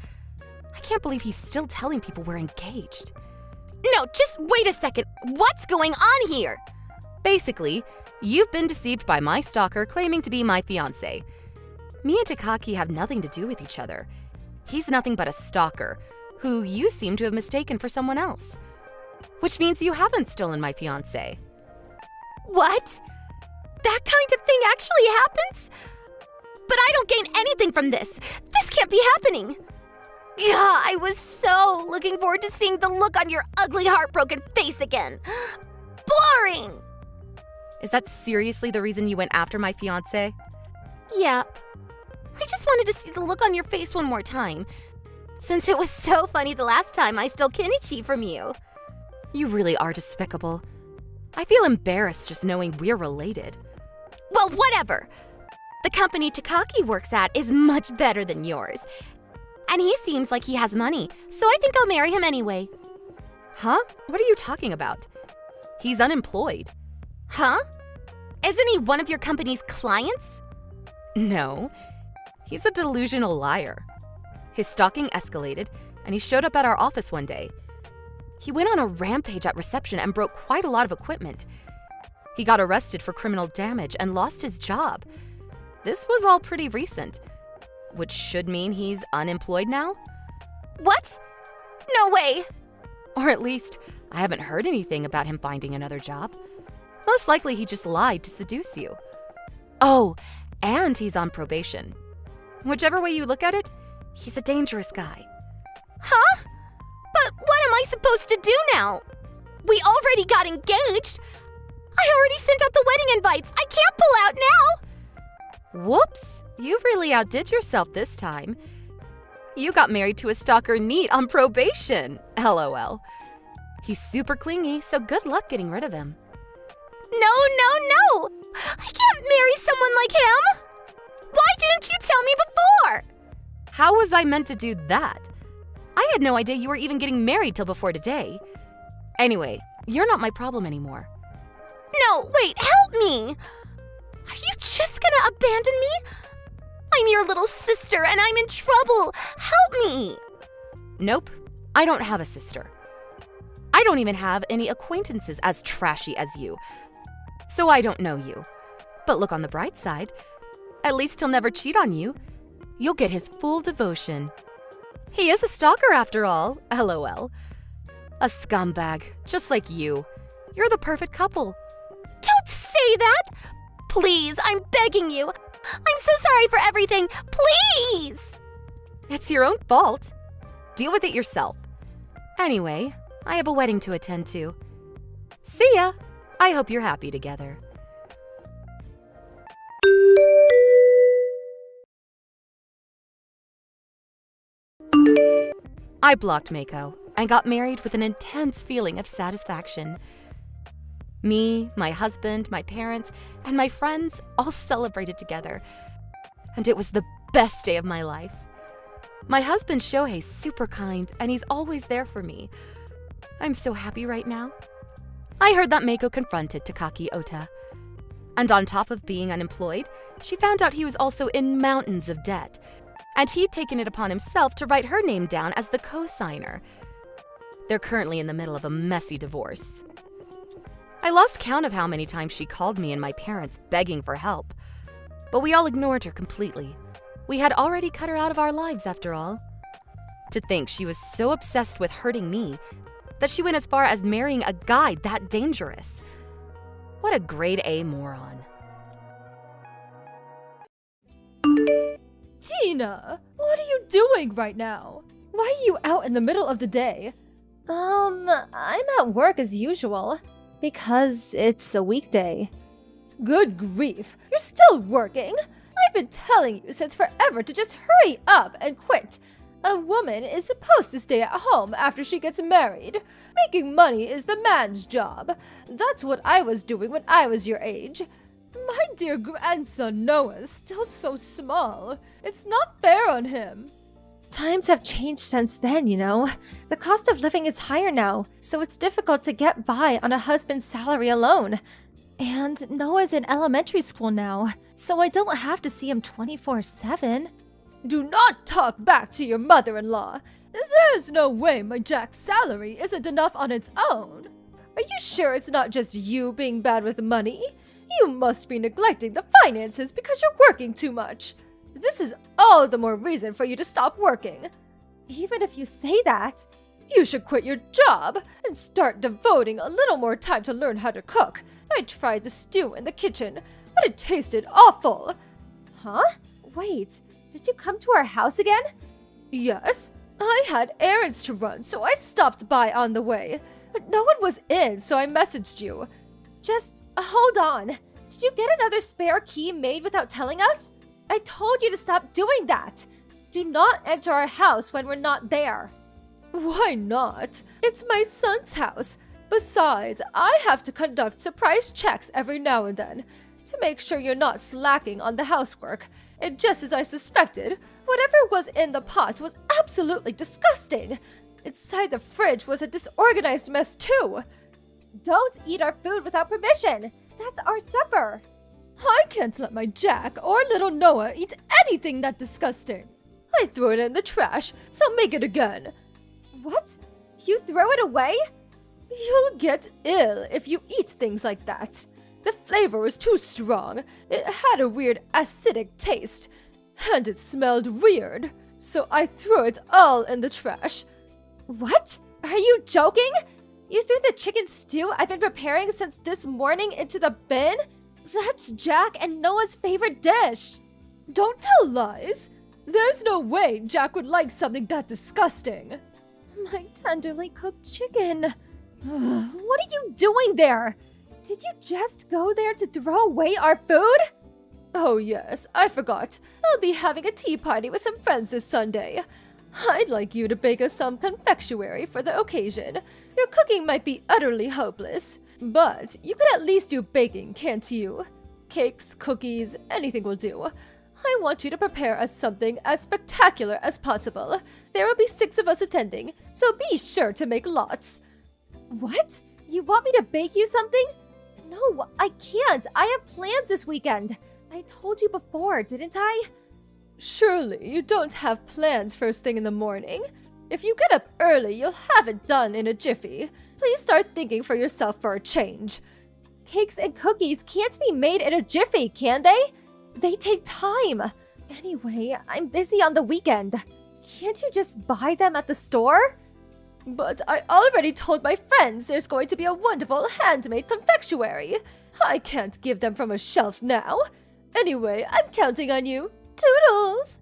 I can't believe he's still telling people we're engaged. No, just wait a second. What's going on here? Basically, you've been deceived by my stalker claiming to be my fiancé. Me and Takaki have nothing to do with each other. He's nothing but a stalker, who you seem to have mistaken for someone else. Which means you haven't stolen my fiancé. What? That kind of thing actually happens? But I don't gain anything from this. This can't be happening. Yeah, I was so looking forward to seeing the look on your ugly, heartbroken face again. boring! Is that seriously the reason you went after my fiancé? Yep. I just wanted to see the look on your face one more time, since it was so funny the last time I stole kimchi from you. You really are despicable. I feel embarrassed just knowing we're related. Well, whatever. The company Takaki works at is much better than yours. And he seems like he has money, so I think I'll marry him anyway. Huh? What are you talking about? He's unemployed. Huh? Isn't he one of your company's clients? No. He's a delusional liar. His stalking escalated, and he showed up at our office one day. He went on a rampage at reception and broke quite a lot of equipment. He got arrested for criminal damage and lost his job. This was all pretty recent, which should mean he's unemployed now? What? No way! Or at least, I haven't heard anything about him finding another job. Most likely he just lied to seduce you. Oh, and he's on probation. Whichever way you look at it, he's a dangerous guy. Huh? But what am I supposed to do now? We already got engaged. I already sent out the wedding invites. I can't pull out now. Whoops, you really outdid yourself this time. You got married to a stalker neat on probation, LOL. He's super clingy, so good luck getting rid of him. No! I can't marry someone like him! Why didn't you tell me before? How was I meant to do that? I had no idea you were even getting married till before today. Anyway, you're not my problem anymore. No, wait, help me! Are you just gonna abandon me? I'm your little sister and I'm in trouble. Help me! Nope, I don't have a sister. I don't even have any acquaintances as trashy as you, so I don't know you. But look on the bright side. At least he'll never cheat on you. You'll get his full devotion. He is a stalker after all, LOL. A scumbag, just like you. You're the perfect couple. Don't say that! Please, I'm begging you. I'm so sorry for everything. Please! It's your own fault. Deal with it yourself. Anyway, I have a wedding to attend to. See ya! I hope you're happy together. I blocked Mako and got married with an intense feeling of satisfaction. Me, my husband, my parents, and my friends all celebrated together. And it was the best day of my life. My husband Shohei's super kind and he's always there for me. I'm so happy right now. I heard that Mako confronted Takaki Ota. And on top of being unemployed, she found out he was also in mountains of debt. And he'd taken it upon himself to write her name down as the co-signer. They're currently in the middle of a messy divorce. I lost count of how many times she called me and my parents begging for help. But we all ignored her completely. We had already cut her out of our lives after all. To think she was so obsessed with hurting me that she went as far as marrying a guy that dangerous. What a grade A moron. Tina, what are you doing right now? Why are you out in the middle of the day? I'm at work as usual, because it's a weekday. Good grief, you're still working? I've been telling you since forever to just hurry up and quit. A woman is supposed to stay at home after she gets married. Making money is the man's job. That's what I was doing when I was your age. My dear grandson Noah's still so small. It's not fair on him. Times have changed since then, you know. The cost of living is higher now, so it's difficult to get by on a husband's salary alone. And Noah's in elementary school now, so I don't have to see him 24/7. Do not talk back to your mother-in-law. There's no way my Jack's salary isn't enough on its own. Are you sure it's not just you being bad with money? You must be neglecting the finances because you're working too much. This is all the more reason for you to stop working. Even if you say that, you should quit your job and start devoting a little more time to learn how to cook. I tried the stew in the kitchen, but it tasted awful. Huh? Wait, did you come to our house again? Yes, I had errands to run, so I stopped by on the way. But no one was in, so I messaged you. Just hold on. Did you get another spare key made without telling us? I told you to stop doing that. Do not enter our house when we're not there. Why not? It's my son's house. Besides, I have to conduct surprise checks every now and then to make sure you're not slacking on the housework. And just as I suspected, whatever was in the pot was absolutely disgusting. Inside the fridge was a disorganized mess too. Don't eat our food without permission. That's our supper. I can't let my Jack or little Noah eat anything that disgusting. I threw it in the trash, so make it again. What? You throw it away? You'll get ill if you eat things like that. The flavor was too strong. It had a weird acidic taste. And it smelled weird. So I threw it all in the trash. What? Are you joking? You threw the chicken stew I've been preparing since this morning into the bin? That's Jack and Noah's favorite dish. Don't tell lies. There's no way Jack would like something that disgusting. My tenderly cooked chicken. What are you doing there? Did you just go there to throw away our food? Oh yes, I forgot. I'll be having a tea party with some friends this Sunday. I'd like you to bake us some confectionery for the occasion. Your cooking might be utterly hopeless, but you could at least do baking, can't you? Cakes, cookies, anything will do. I want you to prepare us something as spectacular as possible. There will be 6 of us attending, so be sure to make lots. What? You want me to bake you something? No, I can't. I have plans this weekend. I told you before, didn't I? Surely you don't have plans first thing in the morning. If you get up early, you'll have it done in a jiffy. Please start thinking for yourself for a change. Cakes and cookies can't be made in a jiffy, can they? They take time. Anyway, I'm busy on the weekend. Can't you just buy them at the store? But I already told my friends there's going to be a wonderful handmade confectionery. I can't give them from a shelf now. Anyway, I'm counting on you. Toodles!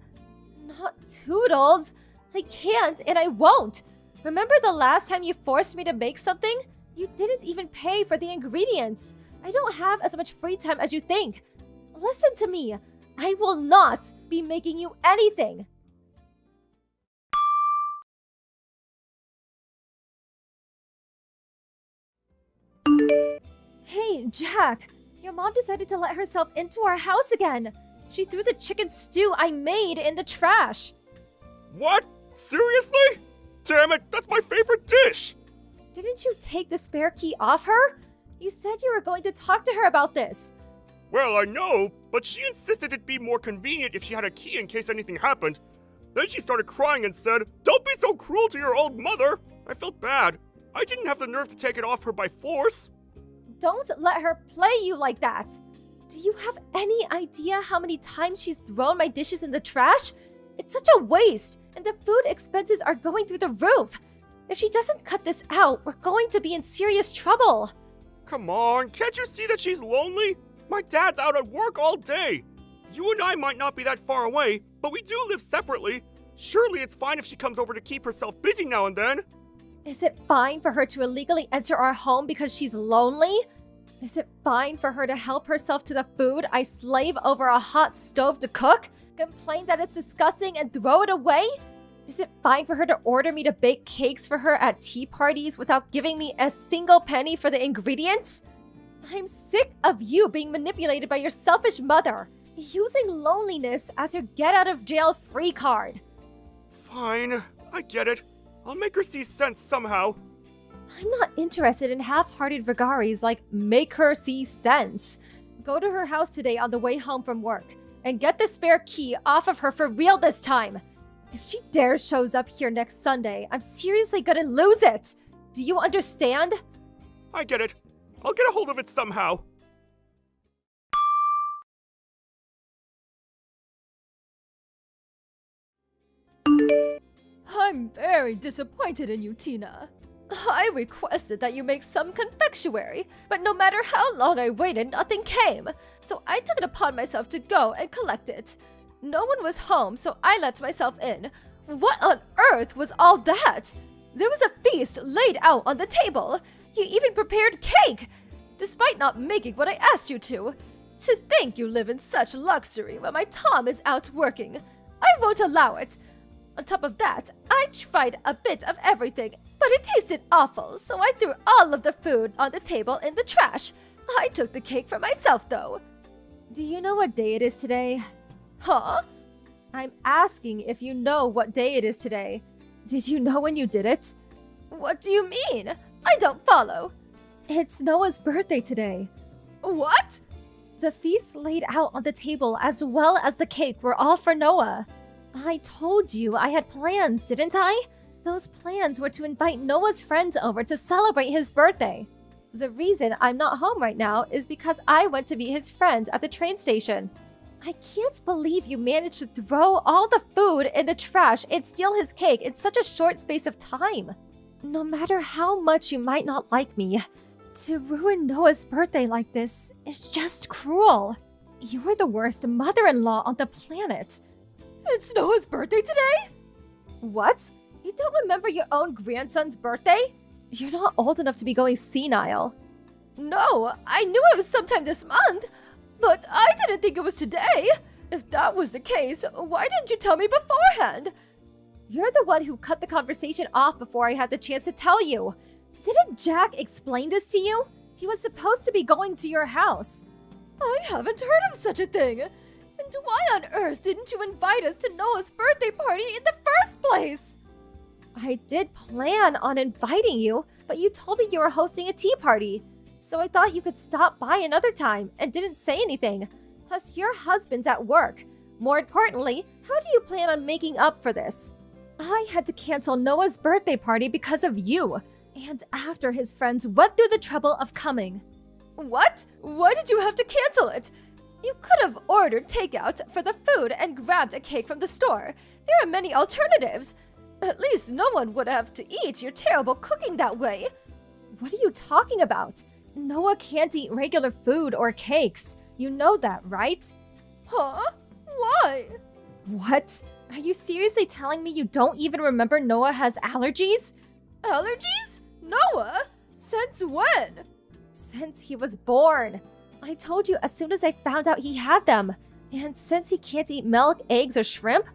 Not Toodles. I can't and I won't. Remember the last time you forced me to make something? You didn't even pay for the ingredients. I don't have as much free time as you think. Listen to me. I will not be making you anything. Hey, Jack. Your mom decided to let herself into our house again. She threw the chicken stew I made in the trash. What? Seriously? Damn it, that's my favorite dish! Didn't you take the spare key off her? You said you were going to talk to her about this. Well, I know, but she insisted it'd be more convenient if she had a key in case anything happened. Then she started crying and said, "Don't be so cruel to your old mother." I felt bad. I didn't have the nerve to take it off her by force. Don't let her play you like that. Do you have any idea how many times she's thrown my dishes in the trash? It's such a waste, and the food expenses are going through the roof. If she doesn't cut this out, we're going to be in serious trouble. Come on, can't you see that she's lonely? My dad's out at work all day. You and I might not be that far away, but we do live separately. Surely it's fine if she comes over to keep herself busy now and then. Is it fine for her to illegally enter our home because she's lonely? Is it fine for her to help herself to the food I slave over a hot stove to cook? Complain that it's disgusting and throw it away? Is it fine for her to order me to bake cakes for her at tea parties without giving me a single penny for the ingredients? I'm sick of you being manipulated by your selfish mother, using loneliness as your get-out-of-jail-free card. Fine, I get it. I'll make her see sense somehow. I'm not interested in half-hearted vagaries like make her see sense. Go to her house today on the way home from work and get the spare key off of her for real this time. If she dares shows up here next Sunday, I'm seriously gonna lose it. Do you understand? I get it. I'll get a hold of it somehow. I'm very disappointed in you, Tina. I requested that you make some confectionery, but no matter how long I waited, nothing came. So I took it upon myself to go and collect it. No one was home, so I let myself in. What on earth was all that? There was a feast laid out on the table. You even prepared cake. despite not making what I asked you to. To think you live in such luxury while my Tom is out working. I won't allow it. On top of that, I tried a bit of everything, but it tasted awful, so I threw all of the food on the table in the trash. I took the cake for myself, though. Do you know what day it is today? Huh? I'm asking if you know what day it is today. Did you know when you did it? What do you mean? I don't follow. It's Noah's birthday today. What? The feast laid out on the table as well as the cake were all for Noah. I told you I had plans, didn't I? Those plans were to invite Noah's friends over to celebrate his birthday. The reason I'm not home right now is because I went to meet his friends at the train station. I can't believe you managed to throw all the food in the trash and steal his cake in such a short space of time. No matter how much you might not like me, to ruin Noah's birthday like this is just cruel. You're the worst mother-in-law on the planet. It's Noah's birthday today? What? You don't remember your own grandson's birthday? You're not old enough to be going senile. No, I knew it was sometime this month, but I didn't think it was today. If that was the case, why didn't you tell me beforehand? You're the one who cut the conversation off before I had the chance to tell you. Didn't Jack explain this to you? He was supposed to be going to your house. I haven't heard of such a thing. And why on earth didn't you invite us to Noah's birthday party in the first place? I did plan on inviting you, but you told me you were hosting a tea party. So I thought you could stop by another time and didn't say anything. Plus, your husband's at work. More importantly, how do you plan on making up for this? I had to cancel Noah's birthday party because of you, and after his friends went through the trouble of coming. What? Why did you have to cancel it? You could have ordered takeout for the food and grabbed a cake from the store. There are many alternatives. At least no one would have to eat your terrible cooking that way. What are you talking about? Noah can't eat regular food or cakes. You know that, right? Huh? Why? What? Are you seriously telling me you don't even remember Noah has allergies? Allergies? Noah? Since when? Since he was born. I told you as soon as I found out he had them. And since he can't eat milk, eggs, or shrimp,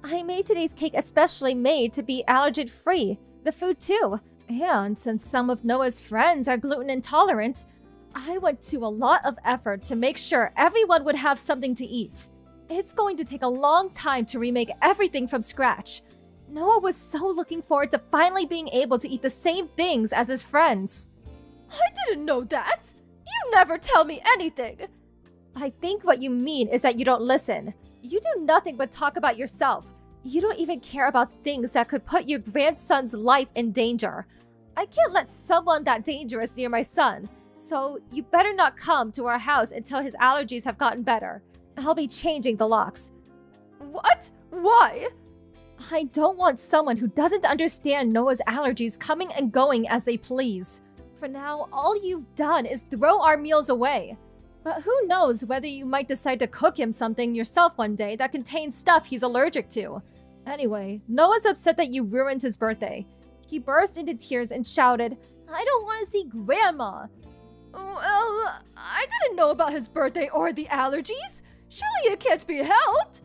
I made today's cake especially made to be allergen-free. The food too. And since some of Noah's friends are gluten intolerant, I went to a lot of effort to make sure everyone would have something to eat. It's going to take a long time to remake everything from scratch. Noah was so looking forward to finally being able to eat the same things as his friends. I didn't know that! You never tell me anything! I think what you mean is that you don't listen. You do nothing but talk about yourself. You don't even care about things that could put your grandson's life in danger. I can't let someone that dangerous near my son, so you better not come to our house until his allergies have gotten better. I'll be changing the locks. What? Why? I don't want someone who doesn't understand Noah's allergies coming and going as they please. For now, all you've done is throw our meals away. But who knows whether you might decide to cook him something yourself one day that contains stuff he's allergic to. Anyway, Noah's upset that you ruined his birthday. He burst into tears and shouted, "I don't want to see Grandma!" Well, I didn't know about his birthday or the allergies. Surely it can't be helped.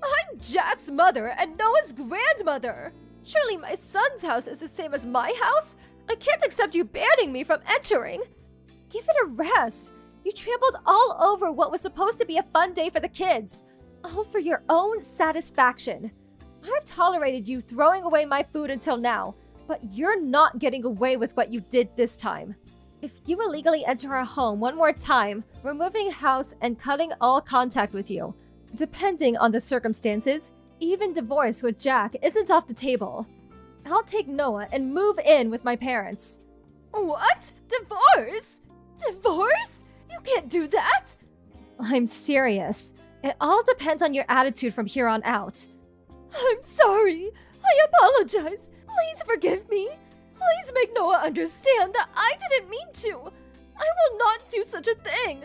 I'm Jack's mother and Noah's grandmother. Surely my son's house is the same as my house? I can't accept you banning me from entering. Give it a rest. You trampled all over what was supposed to be a fun day for the kids. All for your own satisfaction. I've tolerated you throwing away my food until now, but you're not getting away with what you did this time. If you illegally enter our home one more time, we're moving house and cutting all contact with you. Depending on the circumstances, even divorce with Jack isn't off the table. I'll take Noah and move in with my parents. What? Divorce? Divorce? You can't do that! I'm serious. It all depends on your attitude from here on out. I'm sorry. I apologize. Please forgive me. Please make Noah understand that I didn't mean to. I will not do such a thing.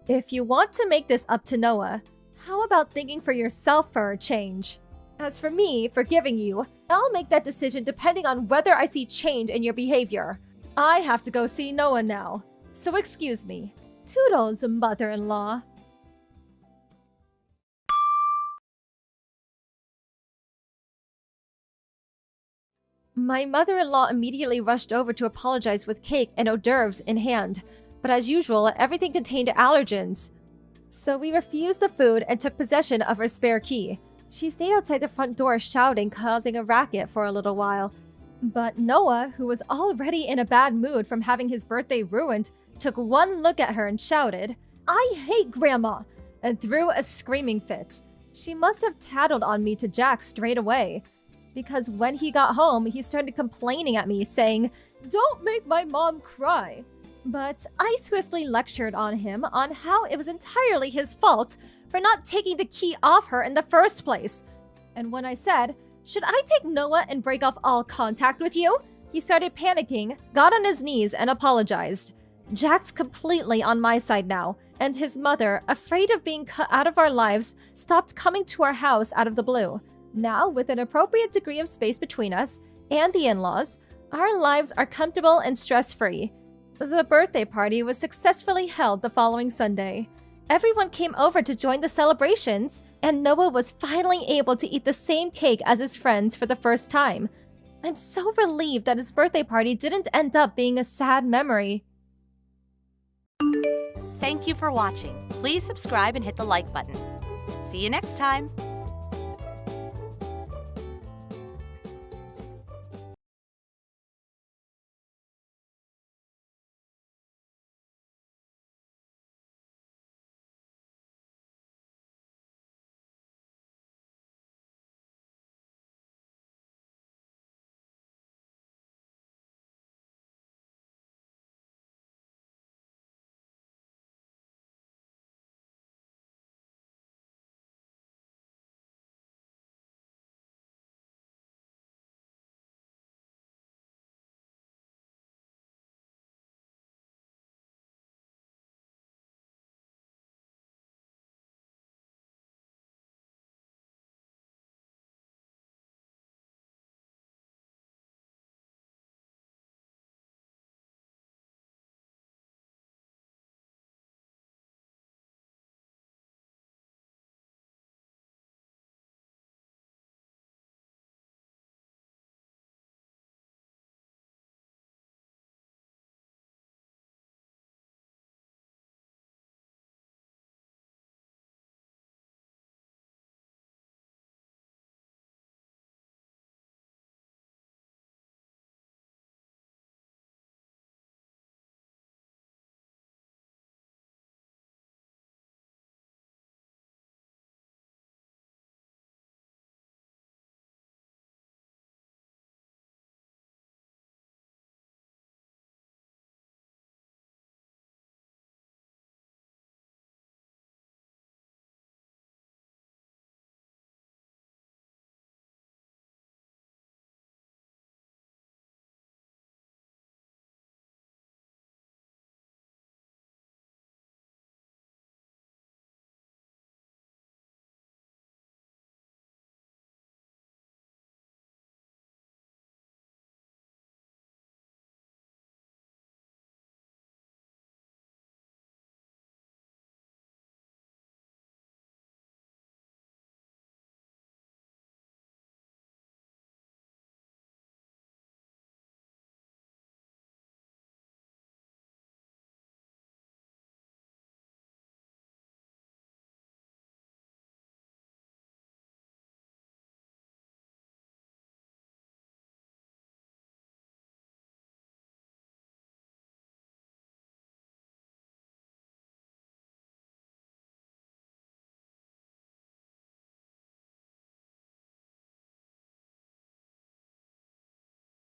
If you want to make this up to Noah, how about thinking for yourself for a change? As for me, forgiving you, I'll make that decision depending on whether I see change in your behavior. I have to go see Noah now. so excuse me. Toodles, mother-in-law. My mother-in-law immediately rushed over to apologize with cake and hors d'oeuvres in hand, but as usual, everything contained allergens. So we refused the food and took possession of her spare key. She stayed outside the front door shouting, causing a racket for a little while. But Noah, who was already in a bad mood from having his birthday ruined, took one look at her and shouted, "I hate Grandma!" and threw a screaming fit. She must have tattled on me to Jack straight away, because when he got home, he started complaining at me, saying, "Don't make my mom cry." But I swiftly lectured on him on how it was entirely his fault for not taking the key off her in the first place. And when I said, "Should I take Noah and break off all contact with you?" he started panicking, got on his knees, and apologized. Jack's completely on my side now, and his mother, afraid of being cut out of our lives, stopped coming to our house out of the blue. Now, with an appropriate degree of space between us and the in-laws, our lives are comfortable and stress-free. The birthday party was successfully held the following Sunday. Everyone came over to join the celebrations, and Noah was finally able to eat the same cake as his friends for the first time. I'm so relieved that his birthday party didn't end up being a sad memory. Thank you for watching. Please subscribe and hit the like button. See you next time.